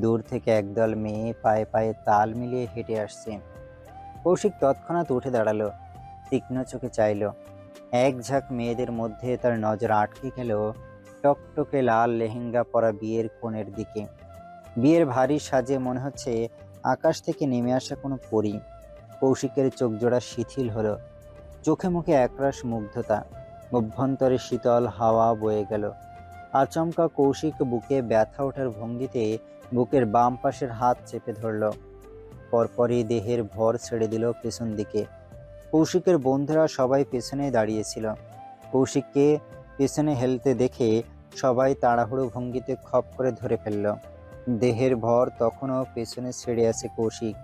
দূর থেকে একদল মেয়ে পায়ে পায়ে তাল মিলিয়ে হেঁটে আসছে। কৌশিক তৎক্ষণাৎ উঠে দাঁড়ালো, তীক্ষ্ণ চোখে চাইল। এক ঝাঁক মেয়েদের মধ্যে তার নজর আটকে গেল টকটকে লাল লেহেঙ্গা পরা বিয়ের কনের দিকে। বিয়ের ভারী সাজে মনে হচ্ছে আকাশ থেকে নেমে আসা কোনো পরী। কৌশিকের চোখ জোড়া শিথিল হলো, চোখে মুখে একরাশ মুগ্ধতা, অভ্যন্তরে শীতল হাওয়া বয়ে গেল। আচমকা কৌশিক বুকে ব্যথা ওঠার ভঙ্গিতে বুকের বাম পাশের হাত চেপে ধরল। পরপরই দেহের ভর ছেড়ে দিল পেছন দিকে। কৌশিকের বন্ধুরা সবাই পেছনে দাঁড়িয়েছিল। কৌশিককে পেছনে হেলতে দেখে সবাই তাড়াহুড়ো ভঙ্গিতে খপ করে ধরে ফেলল। দেহের ভর তখনও পেছনে ছেড়ে আছে কৌশিক।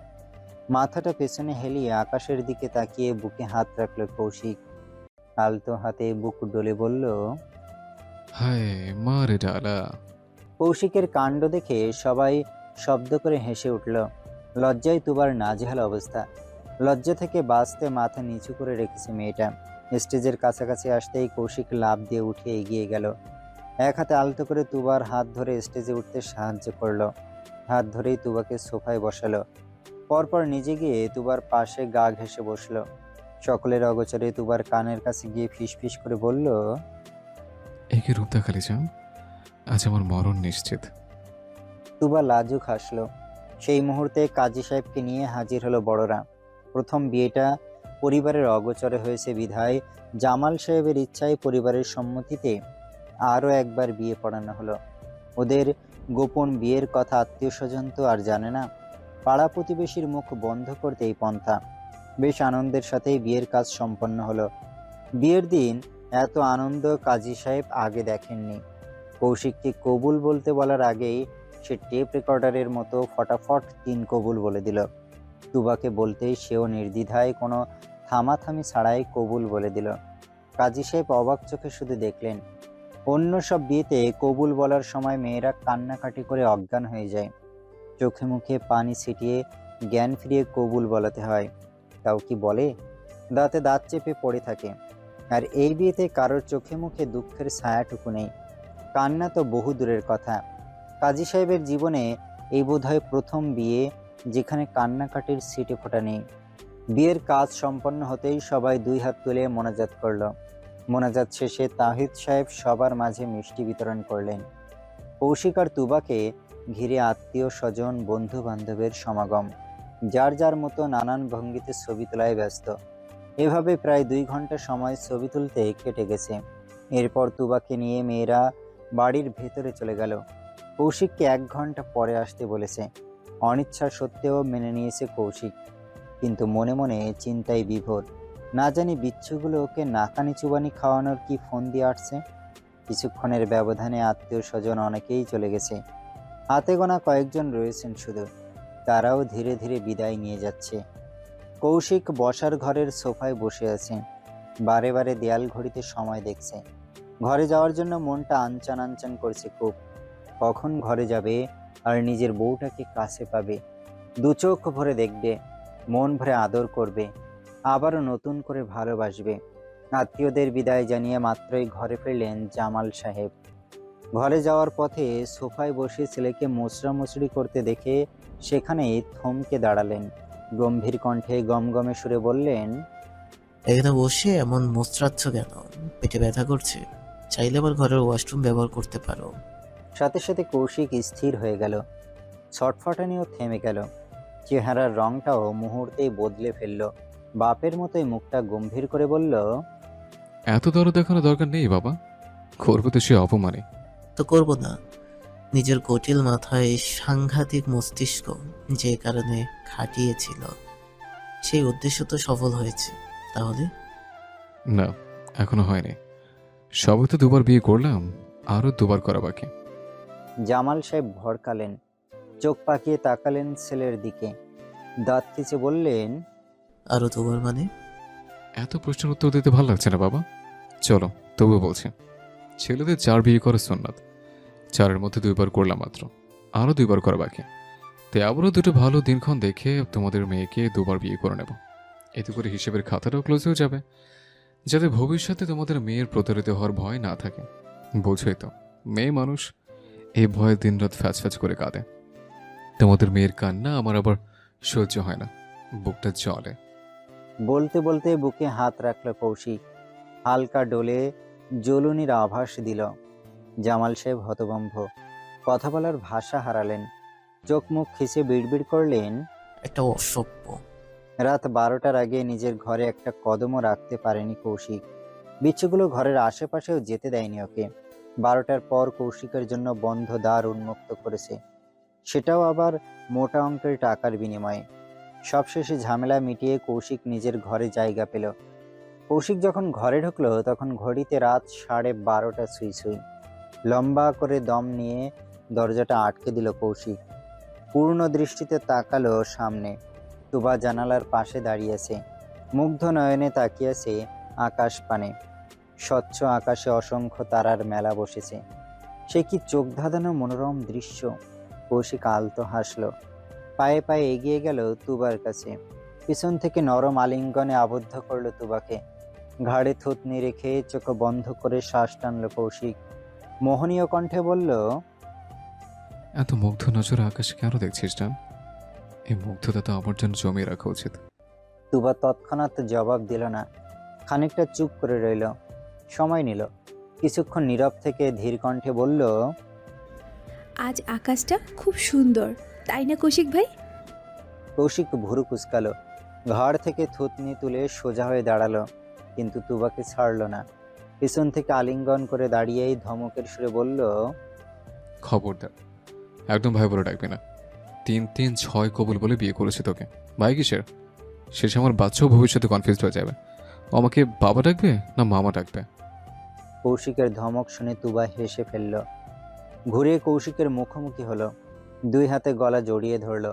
মাথাটা পেছনে হেলিয়ে আকাশের দিকে তাকিয়ে বুকে হাত রাখল কৌশিক। আলতো হাতে বুক ডলে বলল, হায় মা রে ডালা। কৌশিকের কাণ্ড দেখে সবাই শব্দ করে হেসে উঠল। লজ্জায় তুবার নাজেহাল অবস্থা। লজ্জা থেকে বাঁচতে মাথা নিচু করে রেখেছে মেয়েটা। স্টেজের কাছাকাছি আসতেই কৌশিক লাফ দিয়ে উঠে এগিয়ে গেল। এক হাতে আলতো করে তুবার হাত ধরে স্টেজে উঠতে সাহায্য করলো। হাত ধরেই তুবাকে সোফায় বসালো। পরপর নিজে গিয়ে তুবার পাশে গা ঘেঁষে বসলো। সকলের অগোচরে তুবার কানের কাছে গিয়ে ফিসফিস করে বলল, একে রূপ দেখালি যান, আজ আমার মরণ নিশ্চিত। তুবা লাজুক হাসলো। সেই মুহূর্তে কাজী সাহেবকে নিয়ে হাজির হলো বড়রা। প্রথম বিয়েটা পরিবারের অগোচরে হয়েছে বিধায় জামাল সাহেবের ইচ্ছায় পরিবারের সম্মতিতে আরও একবার বিয়ে পড়ানো হলো। ওদের গোপন বিয়ের কথা আত্মীয় স্বজন তো আর জানে না। পাড়া প্রতিবেশীর মুখ বন্ধ করতে এই পন্থা। বেশ আনন্দের সাথেই বিয়ের কাজ সম্পন্ন হলো। বিয়ের দিন এত আনন্দ কাজী সাহেব আগে দেখেননি। কৌশিককে কবুল বলতে বলার আগেই সে টেপ রেকর্ডারের মতো ফটাফট 3 কবুল বলে দিল। তুবাকে বলতেই সেও নির্দ্বিধায় কোনো থামাথামি ছাড়াই কবুল বলে দিল। কাজী সাহেব অবাক চোখে শুধু দেখলেন। অন্য সব বিয়েতে কবুল বলার সময় মেয়েরা কান্নাকাটি করে অজ্ঞান হয়ে যায়। চোখে মুখে পানি ছিটিয়ে জ্ঞান ফিরিয়ে কবুল বলাতে হয়। তাও কি বলে, দাঁতে দাঁত চেপে পড়ে থাকে। আর এই বিয়েতে কারোর চোখে মুখে দুঃখের ছায়াটুকু নেই। কান্না তো বহু দূরের কথা। কাজী সাহেবের জীবনে এই বোধহয় প্রথম বিয়ে যেখানে কান্নাকাটির ছিটে ফোঁটা নেই। বিয়ের কাজ সম্পন্ন হতেই সবাই 2 হাত তুলে মোনাজাত করল। মোনাজাত শেষে তাহিদ সাহেব সবার মাঝে মিষ্টি বিতরণ করলেন। কৌশিক আর তুবাকে ঘিরে আত্মীয় স্বজন বন্ধু বান্ধবের সমাগম। যার যার মতো নানান ভঙ্গিতে ছবি তোলায় ব্যস্ত। এভাবে প্রায় 2 ঘন্টা সময় ছবি তুলতে কেটে গেছে। এরপর তুবাকে নিয়ে মেয়েরা বাড়ির ভেতরে চলে গেল। কৌশিককে 1 ঘন্টা পরে আসতে বলেছে। অনিচ্ছা সত্ত্বেও মেনে নিয়েছে কৌশিক, কিন্তু মনে মনে চিন্তায় বিভোর। না জানি বিচ্ছুগুলো ওকে নাকানি চুবানি খাওয়ানোর কি ফোন দিয়ে আসছে। কিছুক্ষণের ব্যবধানে আত্মীয় স্বজন অনেকেই চলে গেছে। হাতে গোনা কয়েকজন রয়েছেন শুধু। তারাও ধীরে ধীরে বিদায় নিয়ে যাচ্ছে। কৌশিক বসার ঘরের সোফায় বসে আছে। বারে বারে দেয়াল ঘড়িতে সময় দেখছে। ঘরে যাওয়ার জন্য মনটা আনচান আনচান করছে খুব। কখন ঘরে যাবে আর নিজের বউটাকে কাছে পাবে, 2 চোখ ভরে দেখবে, মন ভরে আদর করবে, আবারও নতুন করে ভালোবাসবে। আত্মীয়দের বিদায় জানিয়ে মাত্রই ঘরে ফিরলেন জামাল সাহেব। ঘরে যাওয়ার পথে সোফায় বসে ছেলেকে মোচড়ামুচড়ি করতে দেখে সেখানেই থমকে দাঁড়ালেন। গম্ভীর কণ্ঠে গমগমে সুরে বললেন, এখানে বসে এমন মোচড়াচ্ছ কেন? পেটে ব্যথা করছে? চাইলে আবার ঘরের ওয়াশরুম ব্যবহার করতে পারো। সাথে সাথে কৌশিক স্থির হয়ে গেল। ছটফটানিও থেমে গেল। চেহারার রংটাও মুহূর্তেই বদলে ফেলল। বাপের মতোই মুখটা গম্ভীর করে বলল, এত দরদ দেখানোর দরকার নেই বাবা, করবো তো সে অপমানে। তো করবো না। নিজের কটিল মাথায় সাংঘাতিক মস্তিষ্ক যে কারণে খাটিয়েছিল, সেই উদ্দেশ্য তো সফল হয়েছে। তাহলে না, এখনো হয়নি। সবে তো 2বার বিয়ে করলাম, আরো 2বার করা বাকি। জামাল সাহেব ভড়কালেন। চোখ পাকিয়ে তাকালেন ছেলের দিকে। দাঁত খিচে বললেন, আরো 2বার মানে? এত প্রশ্নের উত্তর দিতে ভালো লাগছে না বাবা, চলো তবু বলছি, ছেলেদের 4 বিয়ে করা সুন্নাত। 4-এর মধ্যে 2বার করলাম মাত্র, আরও 2বার করা বাকি। তাই আবারও 2টো ভালো দিনক্ষণ দেখে তোমাদের মেয়েকে 2বার বিয়ে করে নেব। এতে করে হিসেবের খাতাটাও ক্লোজ হয়ে যাবে, যাতে ভবিষ্যতে তোমাদের মেয়ের প্রতারিত হওয়ার ভয় না থাকে। বোঝোই তো, মেয়ে মানুষ, এই ভয়ে দিনরাত ফ্যাচ ফ্যাচ করে কাঁদে। তোমাদের মেয়ের কান্না আমার আবার সহ্য হয় না, বুকটা জ্বলে। বলতে বলতে বুকে হাত রাখল কৌশিক। হালকা ডোলে জ্বলুনির আভাস দিল। জামাল সাহেব হতভম্ব, কথা বলার ভাষা হারালেন। চোখ মুখ খিচে বিড়বিড় করলেন, একটা অসভ্য। রাত 12টার আগে নিজের ঘরে একটা কদমও রাখতে পারেনি কৌশিক। বিচ্ছুগুলো ঘরের আশেপাশেও যেতে দেয়নি ওকে। 12টার পর কৌশিকের জন্য বন্ধ দ্বার উন্মুক্ত করেছে, সেটাও আবার মোটা অঙ্কের টাকার বিনিময়ে। সবশেষে ঝামেলা মিটিয়ে কৌশিক নিজের ঘরে জায়গা পেল। কৌশিক যখন ঘরে ঢুকলো তখন ঘড়িতে রাত 12:30 ছুঁই ছুঁই। লম্বা করে দম নিয়ে দরজাটা আটকে দিল কৌশিক। পূর্ণ দৃষ্টিতে তাকালো সামনে। তুবা জানালার পাশে দাঁড়িয়েছে, মুগ্ধ নয়নে তাকিয়েছে আকাশ পানে। স্বচ্ছ আকাশে অসংখ্য তারার মেলা বসেছে। সে কি চোখ ধাঁধানো মনোরম দৃশ্য। কৌশিক আলতো হাসলো, পায়ে পায়ে এগিয়ে গেল তুবার কাছে। পিছন থেকে নরম আলিঙ্গনে আবদ্ধ করলো তুবাকে। ঘাড়ে থুতনি রেখে চোখ বন্ধ করে শ্বাস টানলো কৌশিক। মোহনীয় কণ্ঠে বলল, এত মুগ্ধ নজরে আকাশে কেন দেখছিস ডান? এই মুগ্ধতা তো আমার জন্য জমিয়ে রাখা উচিত। তুবা তৎক্ষণাৎ জবাব দিল না, খানিকটা চুপ করে রইল। সময় নিল, কিছুক্ষণ নীরব থেকে ধীর কণ্ঠে বলল, আজ আকাশটা খুব সুন্দর, তাই না কৌশিক ভাই? কৌশিক ভুরু কুচকালো, ঘাড় থেকে থুতনি তুলে সোজা হয়ে দাঁড়ালো, কিন্তু তুবাকে ছাড়লো না। পিছন থেকে আলিঙ্গন করে দাঁড়িয়েই ধমকের সুরে বলল, খবরদার, একদম ভাই বলে ডাকবে না। 3-3-6 কবুল বলে বিয়ে করেছে তোকে, ভাই কিসের? শেষে আমার বাচ্চাও ভবিষ্যতে কনফিউজড হয়ে যাবে। ও আমাকে বাবা ডাকবে না মামা ডাকবে? কৌশিকের ধমক শুনে তুবা হেসে ফেলল। ঘুরে কৌশিকের মুখোমুখি হলো, 2 হাতে গলা জড়িয়ে ধরলো,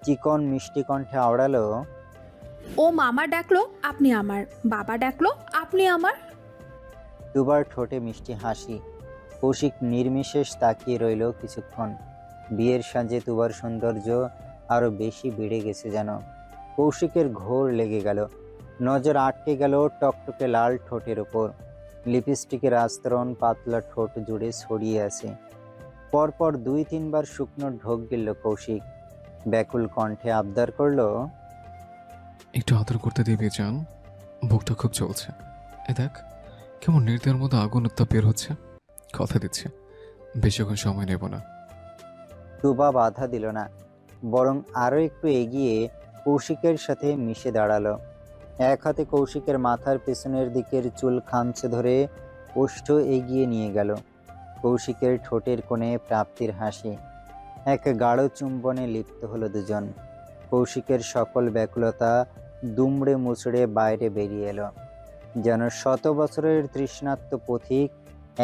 চিকন মিষ্টি কণ্ঠে আওড়ালো, ও মামা ডাকলো আপনি আমার, বাবা ডাকলো আপনি আমার। তুবার ঠোঁটে মিষ্টি হাসি। কৌশিক নির্বিশেষ তাকিয়ে রইল কিছুক্ষণ। বিয়ের সাজে তুবার সৌন্দর্য আরো বেশি বেড়ে গেছে যেন। কৌশিকের ঘোর লেগে গেল, নজর আটকে গেল টকটকে লাল ঠোঁটের ওপর। লিপস্টিকের আস্তরণ পাতলা ঠোঁট জুড়ে ছড়িয়ে আছে। পরপর 2-3 বার শুকনো ঢোক গেল কৌশিক। ব্যাকুল কণ্ঠে আবদার করলো, একটু আদর করতে দিবি জান, বুকটা খুব চলছে। এ দেখ কেমন নির্দয়ের মতো আগুন উত্তাপ বের হচ্ছে। কথা দিচ্ছে বেশিক্ষণ সময় নেব না। তুবা বাধা দিল না, বরং আরো একটু এগিয়ে কৌশিকের সাথে মিশে দাঁড়ালো। এক হাতে কৌশিকের মাথার পেছনের দিকের চুল খামচে ধরে ওষ্ঠ এগিয়ে নিয়ে গেল। কৌশিকের ঠোঁটের কোণে প্রাপ্তির হাসি। এক গাঢ় চুম্বনে লিপ্ত হলো দুজন। কৌশিকের সকল ব্যাকুলতা দুমড়ে মুচড়ে বাইরে বেরিয়ে এলো, যেন 100 বছরের তৃষ্ণার্ত পথিক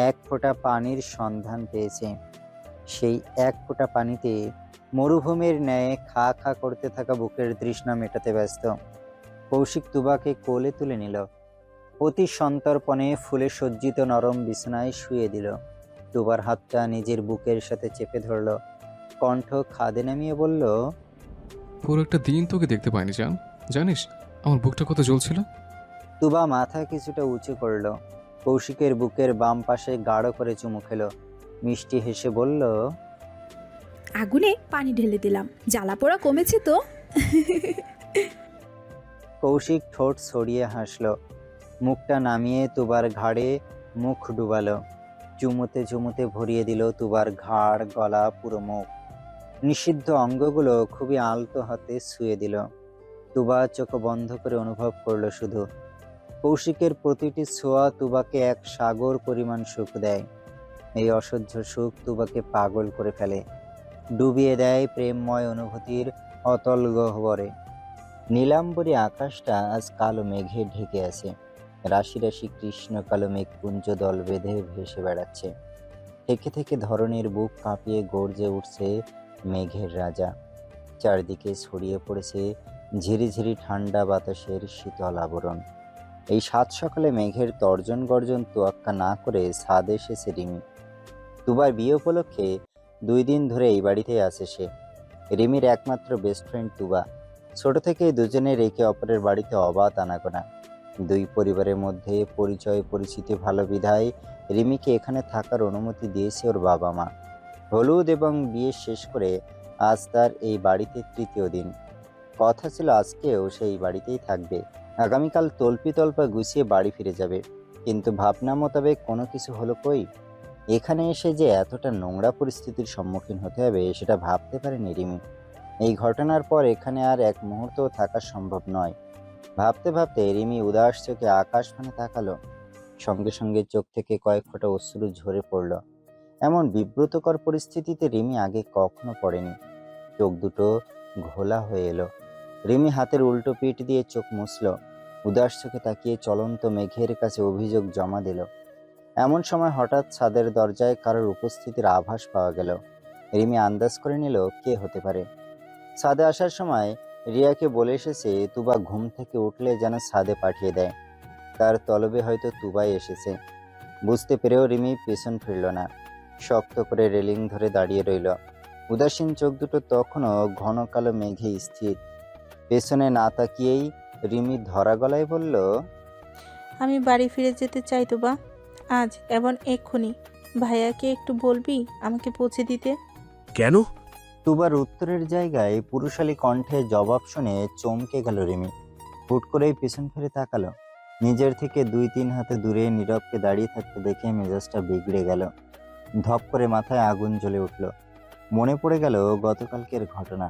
1 ফোঁটা পানির সন্ধান পেয়েছে। সেই 1 ফোঁটা পানিতে মরুভূমির ন্যায় খা খা করতে থাকা বুকের তৃষ্ণা মেটাতে ব্যস্ত। কৌশিক তুবাকে কোলে তুলে নিল, অতি সন্তর্পণে ফুলে সজ্জিত নরম বিছানায় শুয়ে দিল। তুবার হাতটা নিজের বুকের সাথে চেপে ধরল, কণ্ঠ খাদে নামিয়ে বলল, পুরো একটা দিন তোকে দেখতে পাইনি জান, জানিস আমার বুকটা কত জ্বলছিল। তুবা মাথা কিছুটা উঁচু করল, কৌশিকের বুকের বাম পাশে গাঢ় করে চুমু খেলো। মিষ্টি হেসে বলল, আগুনে পানি ঢেলে দিলাম, জ্বালা পোড়া কমেছে তো? কৌশিক ঠোঁট ছড়িয়ে হাসল, মুখটা নামিয়ে তুবার ঘাড়ে মুখ ডুবালো। চুমুতে চুমুতে ভরিয়ে দিল তুবার ঘাড়, গলা, পুরো মুখ। নিষিদ্ধ অঙ্গগুলো খুবই আলতো হাতে ছুঁয়ে দিল। তুবা চোখ বন্ধ করে অনুভব করলো শুধু। কৌশিকের প্রতিটি ছোঁয়া তুবাকে এক সাগর পরিমাণ সুখ দেয়। এই অসহ্য সুখ তুবাকে পাগল করে ফেলে, ডুবিয়ে দেয় প্রেমময় অনুভূতির অতল গহ্বরে। নীলাম্বরী আকাশটা আজ কালো মেঘে ঢেকে আছে। রাশি রাশি কৃষ্ণ কালো মেঘপুঞ্জ দল বেঁধে ভেসে বেড়াচ্ছে। থেকে থেকে ধরনের বুক কাঁপিয়ে গর্জে উঠছে মেঘের রাজা। চারদিকে ছড়িয়ে পড়েছে ঝিরিঝিরি ঠান্ডা বাতাসের শীতল আবরণ। এই সাত সকালে মেঘের তর্জন গর্জন তোয়াক্কা না করে ছাদে এসেছে রিমি। তুবার বিয়ে উপলক্ষে 2 দিন ধরে এই বাড়িতেই আসে সে। রিমির একমাত্র বেস্ট ফ্রেন্ড তুবা। ছোট থেকেই দুজনের একে অপরের বাড়িতে অবাধ আনাগোনা। দুই পরিবারের মধ্যে পরিচয় পরিচিতি ভালো বিধায় রিমিকে এখানে থাকার অনুমতি দিয়েছে ওর বাবা মা। হলুদ এবং বিয়ে শেষ করে আজ তার এই বাড়িতে 3য় দিন। কথা ছিল আজকেও সেই বাড়িতেই থাকবে। আগামীকাল তল্পা গুছিয়ে বাড়ি ফিরে যাবে, কিন্তু ভাবনা মোতাবেক কোনো কিছু হলো কই। এখানে এসে যে এতটা নোংরা পরিস্থিতির সম্মুখীন হতে হবে সেটা ভাবতে পারেনি রিমি। এই ঘটনার পর এখানে আর এক মুহূর্ত থাকা সম্ভব নয়। ভাবতে ভাবতে রিমি উদাস চোখে আকাশ পানে তাকালো। সঙ্গে সঙ্গে চোখ থেকে কয়েক ফোঁটা অশ্রু ঝরে পড়ল। এমন বিব্রতকর পরিস্থিতিতে রিমি আগে কখনো পড়েনি। চোখ দুটো ঘোলা হয়ে এলো। রিমি হাতের উল্টো পিঠ দিয়ে চোখ মুছল। উদাস চোখে তাকিয়ে চলন্ত মেঘের কাছে অভিযোগ জমা দিল। এমন সময় হঠাৎ ছাদের দরজায় কারোর উপস্থিতির আভাস পাওয়া গেল। রিমি আন্দাজ করে নিল কে হতে পারে। ছাদে আসার সময় রিয়াকে বলে এসেছে তুবা ঘুম থেকে উঠলে যেন ছাদে পাঠিয়ে দেয়। তার তলবে হয়তো তুবাই এসেছে। বুঝতে পেরেও রিমি পেছন ফিরল না, শক্ত করে রেলিং ধরে দাঁড়িয়ে রইল। উদাসীন চোখ দুটো তখনও ঘন কালো মেঘে স্থির। পেছনে না তাকিয়েই রিমি ধরা গলায় বলল, আমি বাড়ি ফিরে যেতে চাই তো বা, আজ এবং এক্ষুনি। ভাইয়াকে একটু বলবি আমাকে পৌঁছে দিতে? কেন? তুবার উত্তরের জায়গায় পুরুষালী কণ্ঠে জবাব শুনে চমকে গেল রিমি। হুট করেই পেছন ফিরে তাকালো। নিজের থেকে 2-3 হাতে দূরে নীরবকে দাঁড়িয়ে থাকতে দেখে মেজাজটা বিগড়ে গেল। ধপ করে মাথায় আগুন জ্বলে উঠল। মনে পড়ে গেল গতকালকের ঘটনা।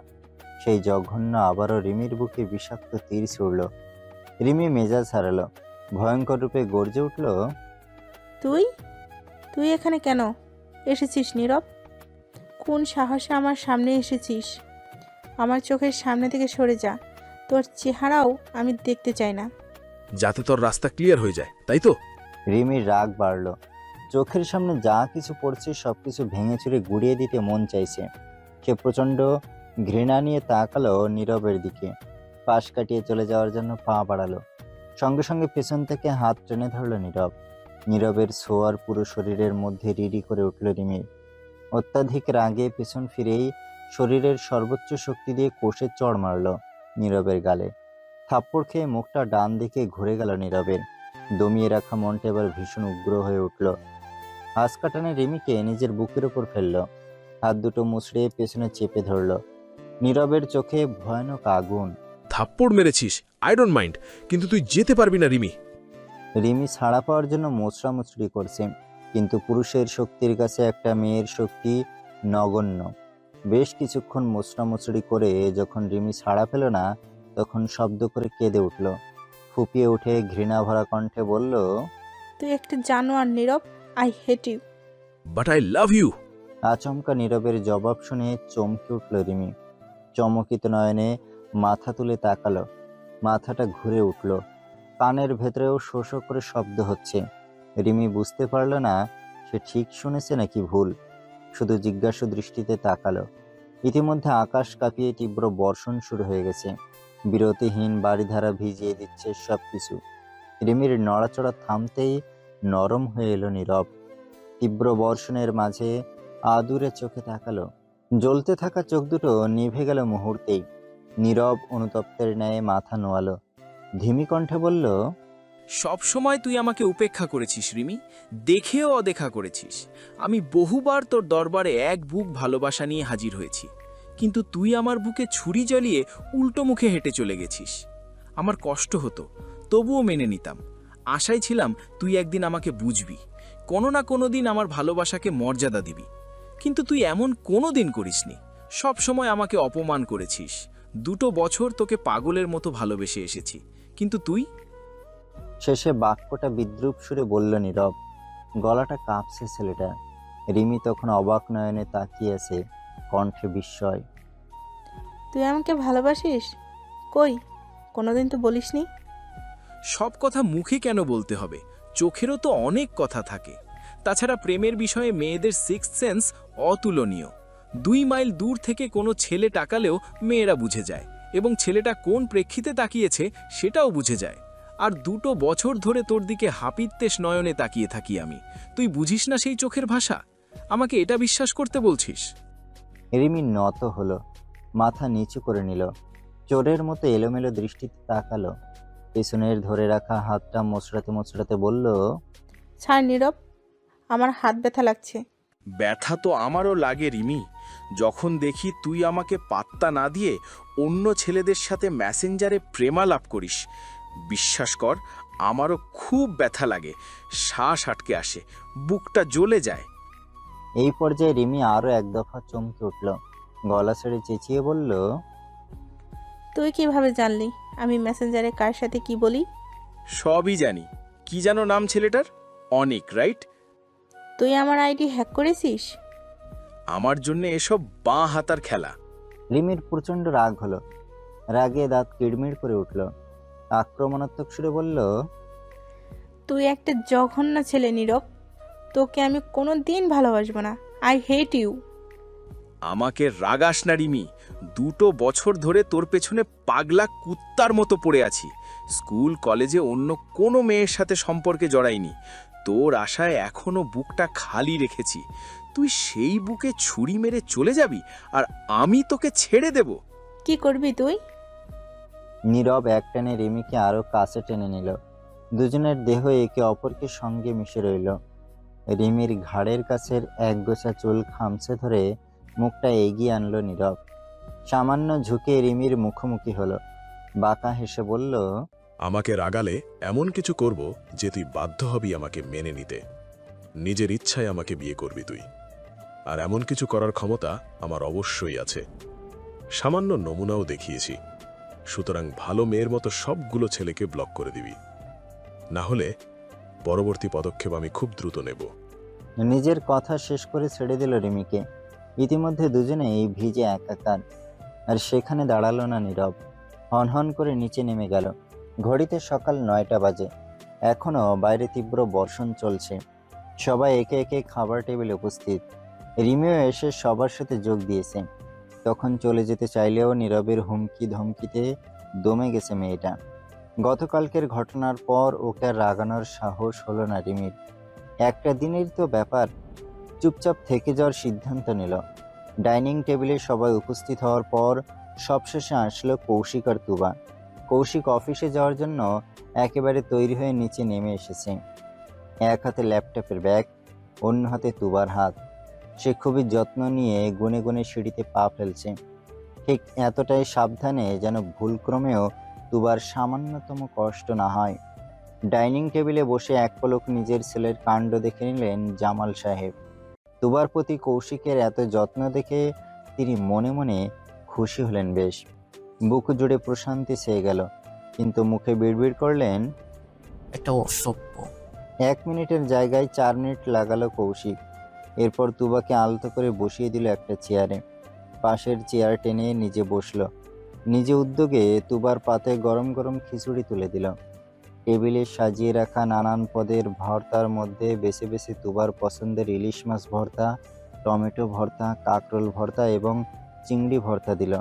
সেই জঘন্য আবারও রিমির বুকে বিষাক্ত তীর ছুড়ল। রিমি মেজাজ হারালো, ভয়ঙ্কর রূপে গর্জে উঠল, তুই তুই এখানে কেন এসেছিস নীরব? কোন সাহসে আমার সামনে এসেছিস? আমার চোখের সামনে থেকে সরে যা। তোর চেহারাও আমি দেখতে চাই না। যাতে তোর রাস্তা ক্লিয়ার হয়ে যায়, তাই তো? রিমির রাগ বাড়ল। চোখের সামনে যা কিছু পড়ছে সবকিছু ভেঙে চুরে গুড়িয়ে দিতে মন চাইছে। সে প্রচণ্ড ঘৃণা নিয়ে তাকালো নীরবের দিকে। পাশ কাটিয়ে চলে যাওয়ার জন্য পা বাড়ালো। সঙ্গে সঙ্গে পেছন থেকে হাত টেনে ধরল নীরব। নীরবের ছোঁয়ার পুরো শরীরের মধ্যে রিরি করে উঠল রিমির। অত্যাধিক রাগে পেছন ফিরেই শরীরের সর্বোচ্চ শক্তি দিয়ে কষে চড় মারল নীরবের গালে। থাপ্পড় খেয়ে মুখটা ডান দিকে ঘুরে গেল নীরবের। দমিয়ে রাখা মনটা এবার ভীষণ উগ্র হয়ে উঠল। হাঁস কাটানে রিমিকে নিজের বুকের উপর ফেলল। হাত দুটো মুচড়ে পেছনে চেপে ধরল। নীরবের চোখে ভয়ানক আগুন। থাপ্পড় মেরেছিস, আই ডোন্ট মাইন্ড, কিন্তু তুই যেতে পারবি না রিমি। রিমি ছাড়া পাওয়ার জন্য মোচড়ামুচড়ি করছে, কিন্তু পুরুষের শক্তির কাছে একটা মেয়ের শক্তি নগণ্য। বেশ কিছুক্ষণ মোচড়ামুচড়ি করে যখন রিমি ছাড়া পেল না, তখন শব্দ করে কেঁদে উঠল। ফুপিয়ে উঠে ঘৃণা ভরা কণ্ঠে বলল, তুই একটা জানোয়ার Nirab, I hate you. But I love you. আচমকা নীরবের জবাব শুনে চমকে উঠল রিমি। চমকিত নয়নে মাথা তুলে তাকালো। মাথাটা ঘুরে উঠল। কানের ভেতরেও শো শো করে শব্দ হচ্ছে। রিমি বুঝতে পারল না সে ঠিক শুনেছে নাকি ভুল। শুধু জিজ্ঞাসু দৃষ্টিতে তাকালো। ইতিমধ্যে আকাশ কাঁপিয়ে তীব্র বর্ষণ শুরু হয়ে গেছে। বিরতিহীন বাড়িধারা ভিজিয়ে দিচ্ছে সবকিছু। রিমির নড়াচড়া থামতেই নরম হয়ে এলো নীরব। তীব্র বর্ষণের মাঝে আদুরে চোখে তাকালো। জ্বলতে থাকা চোখ দুটো নিভে গেল মুহূর্তেই। নীরব অনুতপ্তের ন্যায় মাথা নোয়ালো। ধিমি কণ্ঠে বলল, সব সময় তুই আমাকে উপেক্ষা করেছিস রিমি, দেখেও অদেখা করেছিস। আমি বহুবার তোর দরবারে এক বুক ভালোবাসা নিয়ে হাজির হয়েছি, কিন্তু তুই আমার বুকে ছুরি জ্বলিয়ে উল্টো মুখে হেঁটে চলে গেছিস। আমার কষ্ট হতো, তবুও মেনে নিতাম। আশায় ছিলাম তুই একদিন আমাকে বুঝবি, কোনো না কোনো দিন আমার ভালোবাসাকে মর্যাদা দিবি। কিন্তু তুই এমন কোনো দিন করিসনি। সব সময় আমাকে অপমান করেছিস। 2 বছর তোকে পাগলের মতো ভালোবেসে এসেছি, কিন্তু তুই। শেষে বাক্যটা বিদ্রুপ সুরে বলল নীরব। গলাটা কাঁপছে ছেলেটা। রিমি তখন অবাক নয়নে তাকিয়ে আছে, কণ্ঠে বিস্ময়। তুই আমাকে ভালোবাসিস? কই, কোনোদিন তো বলিসনি। সব কথা মুখে কেন বলতে হবে? চোখেরও তো অনেক কথা থাকে। তাছাড়া প্রেমের বিষয়ে মেয়েদের সিক্স সেন্স অতুলনীয়। 2 মাইল দূর থেকে কোনো ছেলে তাকালেও মেয়েরা বুঝে যায়, এবং ছেলেটা কোন প্রেক্ষিতে তাকিয়েছে সেটাও বুঝে যায়। আর 2 বছর ধরে তোর দিকে হাপিত্যেশ নয়নে তাকিয়ে থাকি আমি। তুই বুঝিস না সেই চোখের ভাষা? আমাকে এটা বিশ্বাস করতে বলছিস? রিমি নত হলো, মাথা নিচু করে নিল, চোরের মতো এলোমেলো দৃষ্টিতে তাকালো। পেছনের ধরে রাখা হাতটা মোচড়াতে মোচড়াতে বলল, ছাড় নীরব, আমার হাত ব্যথা লাগছে। ব্যথা তো আমারও লাগে রিমি, যখন দেখি তুই আমাকে পাত্তা না দিয়ে অন্য ছেলেদের সাথে মেসেঞ্জারে প্রেমালাপ করিস। বিশ্বাস কর, আমারও খুব ব্যথা লাগে, শ্বাস আটকে আসে, বুকটা জ্বলে যায়। এই পর্যায়ে রিমি আরো এক দফা চমকে উঠল, গলা ছেড়ে চেঁচিয়ে বলল, তুই কিভাবে জানলি আমি মেসেঞ্জারে কার সাথে কি বলি? সবই জানি। কি যেন নাম ছেলেটার? অনিক, রাইট? তুই আমার আইডি হ্যাক করেছিস? আমার জন্য এসব বাঁ হাতার খেলা। রিমির প্রচন্ড রাগ হলো, রাগে দাঁত কিড়মিড় করে উঠল, আক্রমণাত্মক সুরে বলল, তুই একটা জঘন্য ছেলে নীরব, তোকে আমি কোনো দিন ভালোবাসবো না। I hate you. আমাকে রাগাস না রিমি, 2 বছর ধরে তোর পেছনে পাগলা কুত্তার মতো পড়ে আছি। স্কুল কলেজে অন্য কোনো মেয়ের সাথে সম্পর্কে জড়াইনি, তোর আশায় এখনো বুকটা খালি রেখেছি। তুই সেই বুকে ছুরি মেরে চলে যাবি আর আমি তোকে ছেড়ে দেব? কি করবি তুই? নীরব একটানে রিমিকে আরো কাছে টেনে নিল, দুজনের দেহ একে অপরকে সঙ্গে মিশে রইল। রিমির ঘাড়ের কাছের একগোছা চুল খামচে ধরে মুখটা এগিয়ে আনলো নীরব, সামান্য ঝুঁকে রিমির মুখোমুখি হলো, বাঁকা হেসে বলল, আমাকে রাগালে এমন কিছু করব যে তুই বাধ্য হবি আমাকে মেনে নিতে। নিজের ইচ্ছায় আমাকে বিয়ে করবি তুই, আর এমন কিছু করার ক্ষমতা আমার অবশ্যই আছে। সামান্য নমুনাও দেখিয়েছি, সুতরাং ভালো মেয়ের মতো সবগুলো ছেলেকে ব্লক করে দিবি, না হলে পরবর্তী পদক্ষেপ আমি খুব দ্রুত নেব। নিজের কথা শেষ করে ছেড়ে দিল রিমিকে। ইতিমধ্যে দুজনেই ভিজে একাকার, আর সেখানে দাঁড়ালো না নীরব, হনহন করে নিচে নেমে গেল। ঘড়িতে সকাল 9টা বাজে, এখনো বাইরে তীব্র বর্ষণ চলছে। সবাই একে একে খাবার টেবিলে উপস্থিত। রিমিও এসে সবার সাথে যোগ দিয়েছে। তখন চলে যেতে চাইলেও নীরবের হুমকি ধমকিতে দমে গেছে মেয়েটা। গতকালকের ঘটনার পর ওকে আর রাগানোর সাহস হলো না রিমির। একটা দিনের তো ব্যাপার, চুপচাপ থেকে যাওয়ার সিদ্ধান্ত নিল। ডাইনিং টেবিলে সবাই উপস্থিত হওয়ার পর সবশেষে আসলো কৌশিক আর তুবা। কৌশিক অফিসে যাওয়ার জন্য একেবারে তৈরি হয়ে নিচে নেমে এসেছে। এক হাতে ল্যাপটপের ব্যাগ, অন্য হাতে তুবার হাত। সে খুবই যত্ন নিয়ে গুনে গুনে সিঁড়িতে পা ফেলছে, ঠিক এতটাই সাবধানে যেন ভুলক্রমেও তুবার সামান্যতম কষ্ট না হয়। ডাইনিং টেবিলে বসে এক পলক নিজের ছেলের কাণ্ড দেখে নিলেন জামাল সাহেব। তুবার প্রতি কৌশিকের এত যত্ন দেখে তিনি মনে মনে খুশি হলেন বেশ। বুক জুড়ে প্রশান্তি ছেয়ে গেল, কিন্তু মুখে বিড়বিড় করলেন, একটা অসভ্য। 1 মিনিটের জায়গায় 4 মিনিট লাগালো কৌশিক। এরপর তুবাকে আলতো করে বসিয়ে দিল একটা চেয়ারে। পাশের চেয়ার টেনে নিজে বসলো। নিজে উদ্যোগে তুবার পাতে গরম গরম খিচুড়ি তুলে দিল। টেবিলে সাজিয়ে রাখা নানান পদের ভর্তার মধ্যে বেছে বেছে তুবার পছন্দের ইলিশ মাছ ভর্তা, টমেটো ভর্তা, কাঁকরোল ভর্তা এবং চিংড়ি ভর্তা দিল।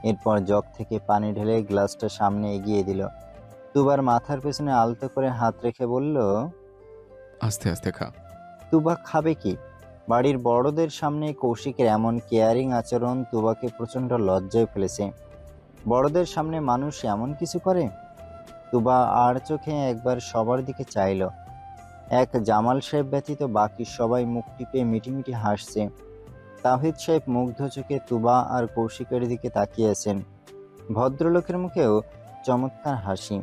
এরপর জগ থেকে পানি ঢেলে গ্লাসটা সামনে এগিয়ে দিল। তুবার মাথার পেছনে আলতো করে হাত রেখে বলল, আস্তে আস্তে খা। তুবা খাবে কি? বাড়ির বড়দের সামনে কৌশিকের এমন কেয়ারিং আচরণ তুবাকে প্রচণ্ড লজ্জায় ফেলেছে। বড়দের সামনে মানুষ এমন কিছু করে? তুবা আর চোখে একবার সবার দিকে চাইল। এক জামাল সাহেব ব্যতীত বাকি সবাই মুখ টিপে মিটিমিটি হাসছে। তাহিদ সাহেব মুগ্ধ চোখে তুবা আর কৌশিকের দিকে তাকিয়েছেন। ভদ্রলোকের মুখেও চমৎকার হাসি।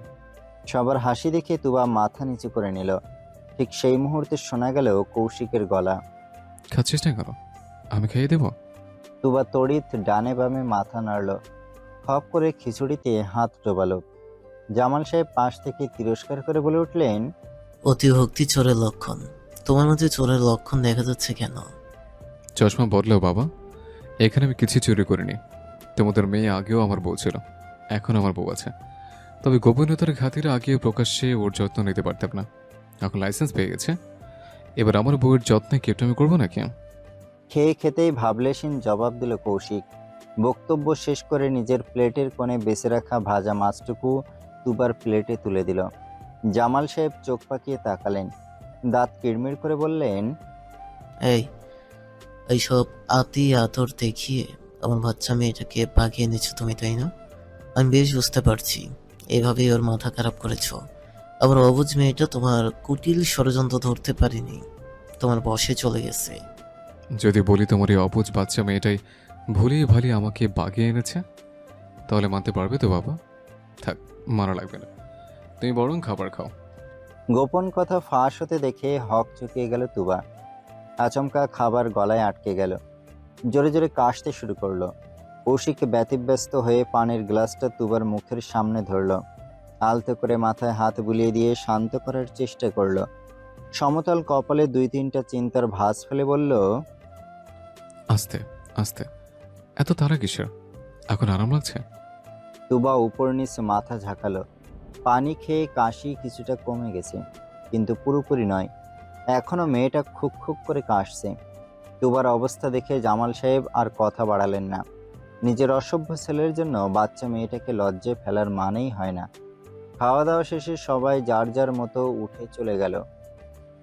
সবার হাসি দেখে তুবা মাথা নিচু করে নিল। ঠিক সেই মুহূর্তে শোনা গেল কৌশিকের গলা, খাচ্ছিস না কেন? আমি খাইয়ে দেবো। তুবা তড়িৎ ডানে বামে মাথা নাড়ল, খপ করে খিচুড়িতে হাত ডোবালো। জামাল সাহেব পাশ থেকে তিরস্কার করে বলে উঠলেন, অতিভক্তি চোরের লক্ষণ। তোমার মধ্যে চোরের লক্ষণ দেখা যাচ্ছে কেন? চশমা বদলেও বাবা, এখানে আমি কিছু চুরি করিনি। তোমাদের মেয়ে আগেও আমার বউ ছিল, এখন আমার বউ আছে। তবে গোপনীয়তার খাতিরে আগে প্রকাশ্যে ওর যত্ন নিতে পারতাম না। এখন লাইসেন্স পেয়ে গেছে, এবার আমার বউয়ের যত্নে কেটে আমি করবো নাকি? খেয়ে খেতেই ভাবলেশীন জবাব দিল কৌশিক। বক্তব্য শেষ করে নিজের প্লেটের কোণে বেঁচে রাখা ভাজা মাছটুকু তুবার প্লেটে তুলে দিল। জামাল সাহেব চোখ পাকিয়ে তাকালেন, দাঁত কিড়মিড় করে বললেন, এই এইসব আতি আদর দেখিয়ে আমার বাচ্চা মেয়েটাকে বাগিয়ে এনেছো তুমি, তাই না? আমি বেশ বুঝতে পারছি, এভাবেই ওর মাথা খারাপ করেছো। আমার অবুঝ মেয়েটা তোমার কুটিল ষড়যন্ত্র ধরতে পারেনি, তোমার বশে চলে গেছে। যদি বলি তোমার এই অবুঝ বাচ্চা মেয়েটাই ভুলিয়ে ভালিয়ে আমাকে বাগিয়ে এনেছে, তাহলে মানতে পারবে তো বাবা? থাক, মানা লাগবে না, তুমি বরং খাবার খাও। গোপন কথা ফাঁস হতে দেখে হক চুকিয়ে গেল তুবা। আচমকা খাবার গলায় আটকে গেল, জোরে জোরে কাশতে শুরু করলো। কৌশিক ব্যতিব্যস্ত হয়ে পানির গ্লাসটা তুবার মুখের সামনে ধরল, আলতো করে মাথায় হাত বুলিয়ে দিয়ে শান্ত করার চেষ্টা করলো। সমতল কপালে 2-3টা চিন্তার ভাঁজ ফেলে বলল, আস্তে আস্তে, এত তারা কিসের? এখন আরাম লাগছে? তুবা উপর নিচ মাথা ঝাঁকালো। পানি খেয়ে কাশি কিছুটা কমে গেছে, কিন্তু পুরোপুরি নয়। এখনো মেয়েটা খুক খুক করে কাশছে। তুবার অবস্থা দেখে জামাল সাহেব আর কথা বাড়ালেন না। নিজের অসভ্য ছেলের জন্য বাচ্চা মেয়েটাকে লজ্জায় ফেলার মানেই হয় না। খাওয়া দাওয়া শেষে সবাই যার যার মতো উঠে চলে গেল।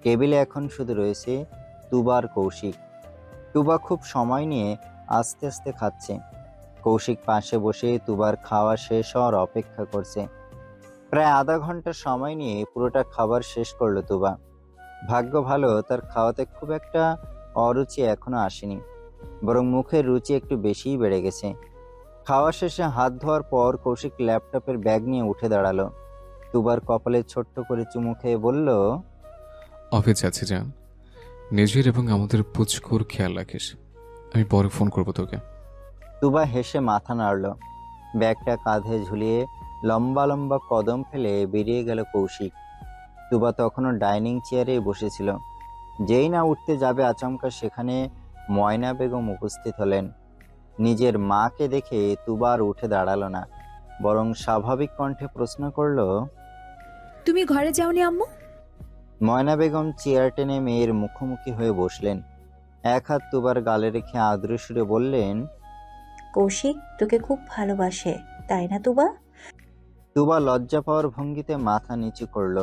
টেবিলে এখন শুধু রয়েছে তুবার কৌশিক। তুবা খুব সময় নিয়ে আস্তে আস্তে খাচ্ছে। কৌশিক পাশে বসে তুবার খাওয়া শেষ হওয়ার অপেক্ষা করছে। প্রায় আধা ঘন্টা সময় নিয়ে পুরোটা খাবার শেষ করলো তুবা। ভাগ্য ভালো, তার খাওয়াতে খুব একটা অরুচি এখনো আসেনি, বরং মুখের রুচি একটু বেশিই বেড়ে গেছে। খাওয়া শেষে হাত ধোয়ার পর কৌশিক ল্যাপটপের ব্যাগ নিয়ে উঠে দাঁড়ালো। তুবার কপালে ছোট্ট করে চুমু খেয়ে বলল, অফিস যাচ্ছি যান, নিজের এবং আমাদের পুচকুর খেয়াল রাখিস। আমি পরে ফোন করবো তোকে। তুবা হেসে মাথা নাড়ল। ব্যাগটা কাঁধে ঝুলিয়ে লম্বা লম্বা কদম ফেলে বেরিয়ে গেল কৌশিক। তুবা তখনও ডাইনিং চেয়ারেই বসেছিল। যেই না উঠতে যাবে আচমকা সেখানে ময়না বেগম উপস্থিত হলেন। নিজের মাকে দেখে তুবা আর উঠে দাঁড়ালো না, বরং স্বাভাবিক কণ্ঠে প্রশ্ন করল, তুমি ঘরে যাওনি আম্মু? ময়না বেগম চেয়ার টেনে মেয়ের মুখোমুখি হয়ে বসলেন। এক হাত তুবার গালে রেখে আদর সুরে বললেন, কৌশিক তোকে খুব ভালোবাসে, তাই না তুবা? তুবা লজ্জা পাওয়ার ভঙ্গিতে মাথা নিচু করল।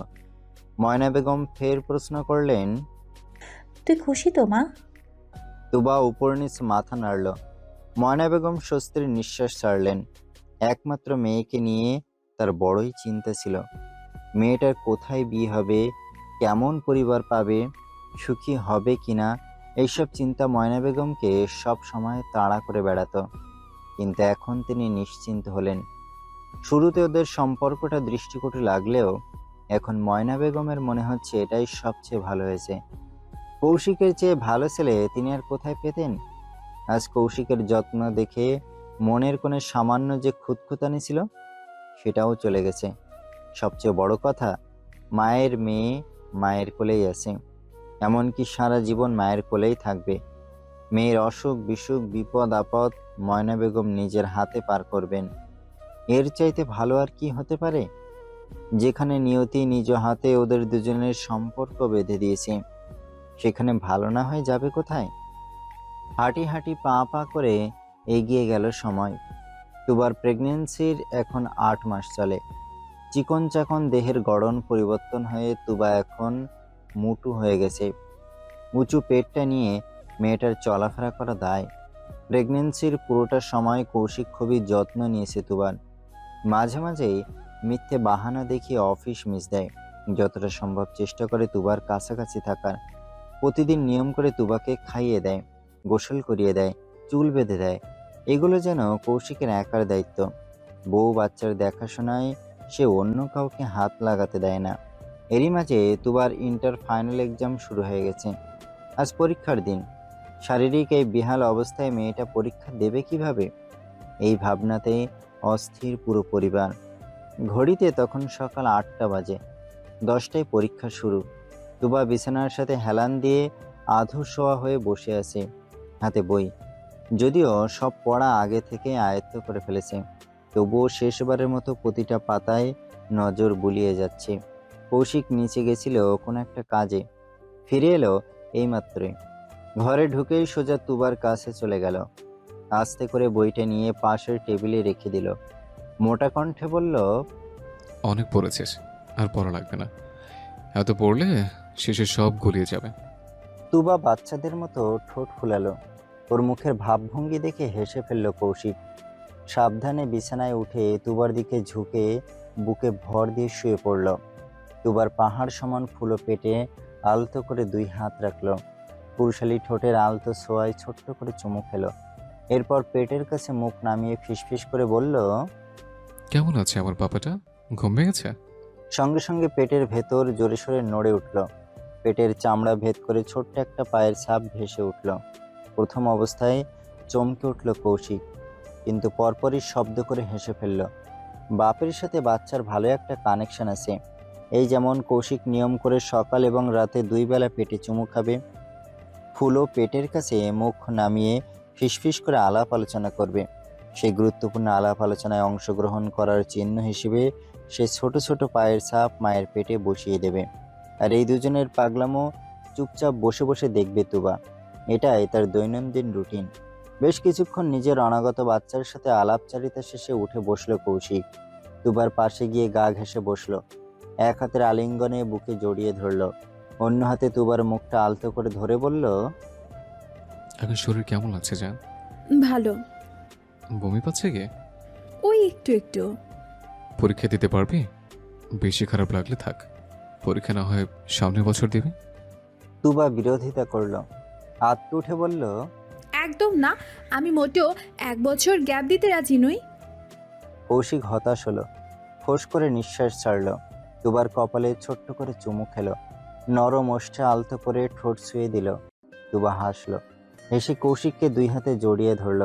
ময়না বেগম ফের প্রশ্ন করলেন, তুই খুশি তো মা? তুবা উপর নিচ মাথা নাড়ল। ময়না বেগম স্বস্তির নিঃশ্বাস ছাড়লেন। একমাত্র মেয়েকে নিয়ে তার বড়ই চিন্তা ছিল। মেয়েটার কোথায় বিয়ে হবে, কেমন পরিবার পাবে, সুখী হবে কিনা, এইসব চিন্তা ময়না বেগমকে সব সময় তাড়া করে বেড়াতো। কিন্তু এখন তিনি নিশ্চিন্ত হলেন। শুরুতে ওদের সম্পর্কটা দৃষ্টিকটু লাগলেও এখন ময়না বেগমের মনে হচ্ছে এটাই সবচেয়ে ভালো হয়েছে। কৌশিকের চেয়ে ভালো ছেলে তিনি আর কোথায় পেতেন? আজ কৌশিকের যত্ন দেখে মনের কোণে সামান্য যে খুঁতখুঁতানি ছিল সেটাও চলে গেছে। সবচেয়ে বড় কথা, মায়ের মেয়ে মায়ের কোলেই আছে, এমনকি সারা জীবন মায়ের কোলেই থাকবে। মেয়ের অসুখ বিসুখ বিপদ আপদ ময়না বেগম নিজের হাতে পার করবেন। এর চাইতে ভালো আর কি হতে পারে? যেখানে নিয়তি নিজ হাতে ওদের দুজনের সম্পর্ক বেঁধে দিয়েছে, সেখানে ভালো না হয়ে যাবে কোথায়? হাঁটি হাঁটি পা পা করে এগিয়ে গেল সময়। তুবার প্রেগনেন্সির এখন 8 মাস চলে। চিকন চাকন দেহের গড়ন পরিবর্তন হয়ে তুবা এখন মুটু হয়ে গেছে। উঁচু পেটটা নিয়ে মেয়েটার চলাফেরা করা দায়। প্রেগনেন্সির পুরোটা সময় কৌশিক খুবই যত্ন নিয়েছে তুবার। মাঝে মাঝেই মিথ্যে বাহানা দেখিয়ে অফিস মিস দেয়। যতটা সম্ভব চেষ্টা করে তুবার কাছাকাছি থাকার। প্রতিদিন নিয়ম করে তুবাকে খাইয়ে দেয়, গোসল করিয়ে দেয়, চুল বেঁধে দেয়। এগুলো যেন কৌশিকের একার দায়িত্ব। বউ বাচ্চার দেখাশোনায় সে অন্য কাউকে হাত লাগাতে দেয় না। এরই মাঝে তুবার ইন্টার ফাইনাল এক্সাম শুরু হয়ে গেছে। আজ পরীক্ষার দিন। শারীরিক এই বেহাল অবস্থায় মেয়েটা পরীক্ষা দেবে কিভাবে, এই ভাবনাতে অস্থির পুরো পরিবার। ঘড়িতে তখন সকাল 8টা বাজে। 10টায় পরীক্ষা শুরু। তুবা বিছানার সাথে হেলান দিয়ে আধো শোয়া হয়ে বসে আছে, হাতে বই। যদিও সব পড়া আগে থেকে আয়ত্ত করে ফেলেছে, তবুও শেষবারের মতো প্রতিটা পাতায় নজর বুলিয়ে যাচ্ছে। কৌশিক নিচে গেছিল কোনো একটা কাজে, ফিরে এলো এইমাত্রই। ঘরে ঢুকেই সোজা তুবার কাছে চলে গেল। আস্তে করে বইটা নিয়ে পাশের টেবিলে রেখে দিল। মোটা কণ্ঠে বলল, অনেক পড়েছিস, আর পড়া লাগবে না। এত পড়লে শেষে সব গলিয়ে যাবে। তুবা বাচ্চাদের মতো ঠোঁট ফুলালো। ওর মুখের ভাবভঙ্গি দেখে হেসে ফেলল কৌশিক। সাবধানে বিছানায় উঠে তুবার দিকে ঝুঁকে বুকে ভর দিয়ে শুয়ে পড়ল। তুবার পাহাড় সমান ফুলো পেটে আলতো করে 2 হাত রাখলো। পুরুষালী ঠোঁটের আলতো ছোঁয়ায় ছোট্ট করে চুমু খেলো। এরপর পেটের কাছে মুখ নামিয়ে ফিসফিস করে বলল, কেমন আছে আমার পাপাটা? ঘুম ভেঙেছে? সঙ্গে সঙ্গে পেটের ভেতর জোরে সোরে নড়ে উঠল। পেটের চামড়া ভেদ করে ছোট্ট একটা পায়ের ছাপ ভেসে উঠল। প্রথম অবস্থায় চমকে উঠল কৌশিক, কিন্তু পরপরই শব্দ করে হেসে ফেলল। বাপের সাথে বাচ্চার ভালো একটা কানেকশন আছে। এই যেমন কৌশিক নিয়ম করে সকাল এবং রাতে 2 বেলা পেটে চুমু খাবে, ফুলো পেটের কাছে মুখ নামিয়ে ফিসফিস করে আলাপ আলোচনা করবে। সেই গুরুত্বপূর্ণ আলাপ আলোচনায় অংশগ্রহণ করার চিহ্ন হিসেবে সে ছোট ছোট পায়ের ছাপ মায়ের পেটে বসিয়ে দেবে। আর এই দুজনের পাগলামো চুপচাপ বসে বসে দেখবে তুবা। এটাই তার দৈনন্দিন রুটিন। বেশ কিছুক্ষণ নিজের অনাগত বাচ্চার সাথে আলাপচারিতা শেষে উঠে বসলো কৌশিক। তুবার পাশে গিয়ে গা ঘেঁষে বসলো। এক হাতের আলিঙ্গনে বুকে জড়িয়ে ধরলো, অন্য হাতে তুবার মুখটা আলতো করে ধরে বলল, এখন শরীর কেমন লাগছে জান? ভালো। বমি পাচ্ছে কি? ওই একটু একটু। পরীক্ষা দিতে পারবি? বেশি খারাপ লাগলে থাক, পরীক্ষা না হয় সামনের বছর দিবি। তুবা বিরোধিতা করলো, আত্মে উঠে বলল, একদম না, আমি মোটেও 1 বছর গ্যাপ দিতে রাজি নই। কৌশিক হতাশ হলো, ফোঁস করে নিঃশ্বাস ছাড়ল। তুবার কপালে ছোট্ট করে চুমু খেলো, নরম ওষ্ঠে আলতো করে ঠোঁট ছুঁয়ে দিল। তুবা হাসলো, হেসে কৌশিককে 2 হাতে জড়িয়ে ধরল,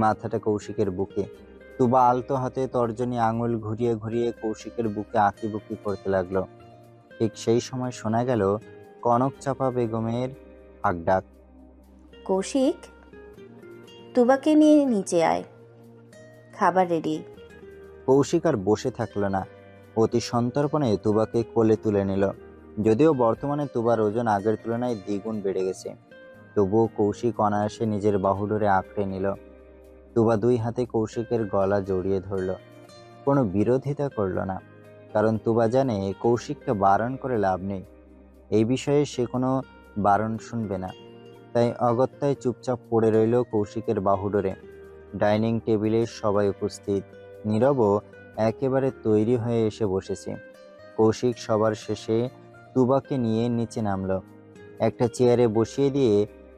মাথাটা কৌশিকের বুকে। তুবা আলতো হাতে তর্জনী আঙুল ঘুরিয়ে ঘুরিয়ে কৌশিকের বুকে আঁকিবুকি করতে লাগলো। ঠিক সেই সময় শোনা গেল কনক চাপা বেগমের হাঁকডাক। কৌশিক, তুবাকে নিয়ে নিচে আয়, খাবার রেডি। কৌশিক আর বসে থাকলো না, অতি সন্তর্পণে তুবাকে কোলে তুলে নিল। যদিও বর্তমানে তুবার ওজন আগের তুলনায় দ্বিগুণ বেড়ে গেছে, তবুও কৌশিক অনায়াসে নিজের বাহু ধরে আঁকড়ে নিল। তুবা 2 হাতে কৌশিকের গলা জড়িয়ে ধরল, কোনো বিরোধিতা করল না, কারণ তুবা জানে কৌশিককে বারণ করে লাভ নেই। এই বিষয়ে সে কোনো বারণ শুনবে না। তাই অগত্যায় চুপচাপ পড়ে রইল কৌশিকের বাহু ধরে। ডাইনিং টেবিলে সবাই উপস্থিত। নীরবও একেবারে তৈরি হয়ে এসে বসেছে। কৌশিক সবার শেষে তুবাকে নিয়ে নিচে নামল, একটা চেয়ারে বসিয়ে দিয়ে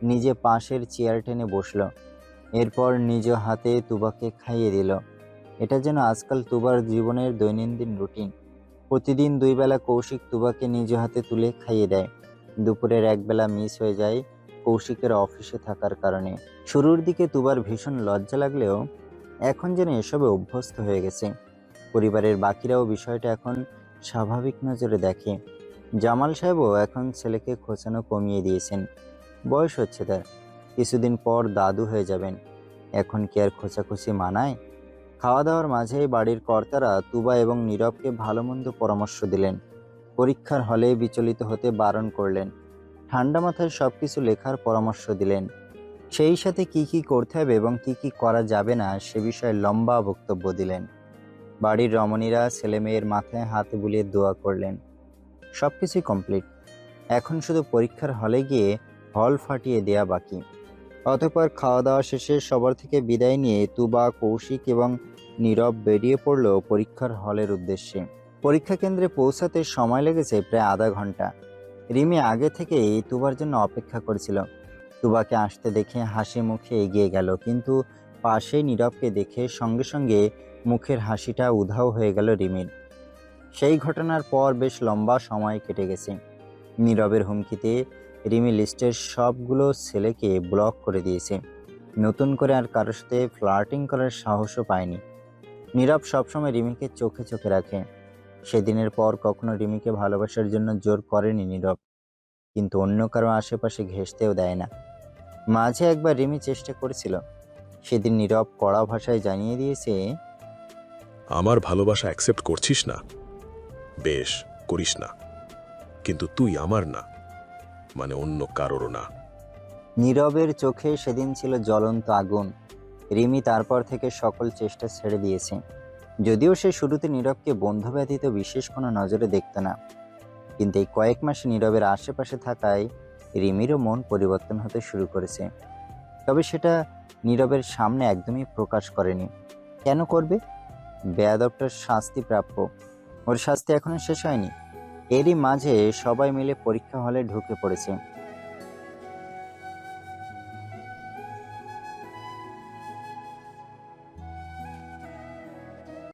নিজে পাশের চেয়ার টেনে বসল। এরপর নিজ হাতে তুবাকে খাইয়ে দিল। এটা যেন আজকাল তুবার জীবনের দৈনন্দিন রুটিন। প্রতিদিন 2 বেলা কৌশিক তুবাকে নিজ হাতে তুলে খাইয়ে দেয়। দুপুরের 1 বেলা মিস হয়ে যায় কৌশিকের অফিসে থাকার কারণে। শুরুর দিকে তুবার ভীষণ লজ্জা লাগলেও এখন যেন এসবে অভ্যস্ত হয়ে গেছে। পরিবারের বাকিরাও বিষয়টা এখন স্বাভাবিক নজরে দেখে। জামাল সাহেবও এখন ছেলেকে খোঁচানো কমিয়ে দিয়েছেন। বয়স হচ্ছে তার, কিছুদিন পর দাদু হয়ে যাবেন। এখন কি আর খোঁচাখুচি মানায়? খাওয়া দাওয়ার মাঝেই বাড়ির কর্তারা তুবা এবং নীরবকে ভালো মন্দ পরামর্শ দিলেন। পরীক্ষার হলে বিচলিত হতে বারণ করলেন। ঠান্ডা মাথায় সবকিছু লেখার পরামর্শ দিলেন। সেই সাথে কি কি করতে হবে এবং কি কি করা যাবে না সে বিষয়ে লম্বা বক্তব্য দিলেন। বাড়ির রমণীরা ছেলে মেয়ের মাথায় হাত বুলিয়ে দোয়া করলেন। সবকিছুই কমপ্লিট, এখন শুধু পরীক্ষার হলে গিয়ে হল ফাটিয়ে দেয়া বাকি। অতঃপর খাওয়া দাওয়া শেষে সবার থেকে বিদায় নিয়ে তুবা, কৌশিক এবং নীরব বেরিয়ে পড়ল পরীক্ষার হলের উদ্দেশ্যে। পরীক্ষা কেন্দ্রে পৌঁছাতে সময় লেগেছে প্রায় আধা ঘন্টা। রিমি আগে থেকেই তুবার জন্য অপেক্ষা করেছিল। তুবাকে আসতে দেখে হাসি মুখে এগিয়ে গেল, কিন্তু পাশে নীরবকে দেখে সঙ্গে সঙ্গে মুখের হাসিটা উধাও হয়ে গেল রিমির। সেই ঘটনার পর বেশ লম্বা সময় কেটে গেছে। নীরবের হুমকিতে রিমি লিস্টের সবগুলো ছেলেকে ব্লক করে দিয়েছে। নতুন করে আর কারোর সাথে ফ্লার্টিং করার সাহসও পায়নি। নীরব সবসময় রিমিকে চোখে চোখে রাখে। সেদিনের পর কখনো রিমিকে ভালোবাসার জন্য জোর করেনি নীরব, কিন্তু অন্য কারো আশেপাশে ঘেঁষতেও দেয় না। মাঝে একবার রিমি চেষ্টা করেছিল, সেদিন নীরব কড়া ভাষায় জানিয়ে দিয়েছে, আমার ভালোবাসা অ্যাকসেপ্ট করছিস না? বেশ, করিস না, কিন্তু তুই আমার না, মানে অন্য কারোরও না। নীরবের চোখে সেদিন ছিল জ্বলন্ত আগুন। রিমি তারপর থেকে সকল চেষ্টা ছেড়ে দিয়েছে। যদিও সে শুরুতে নীরবকে বন্ধু ব্যতীত বিশেষ কোনো নজরে দেখত না, কিন্তু এই কয়েক মাসে নীরবের আশেপাশে থাকায় রিমিরও মন পরিবর্তন হতে শুরু করেছে। তবে সেটা নীরবের সামনে একদমই প্রকাশ করেনি। কেন করবে? বেয়াদবটার শাস্তি প্রাপ্য, ওর শাস্তি এখনো শেষ হয়নি। এরই মাঝে সবাই মিলে পরীক্ষা হলে ঢুকে পড়েছে।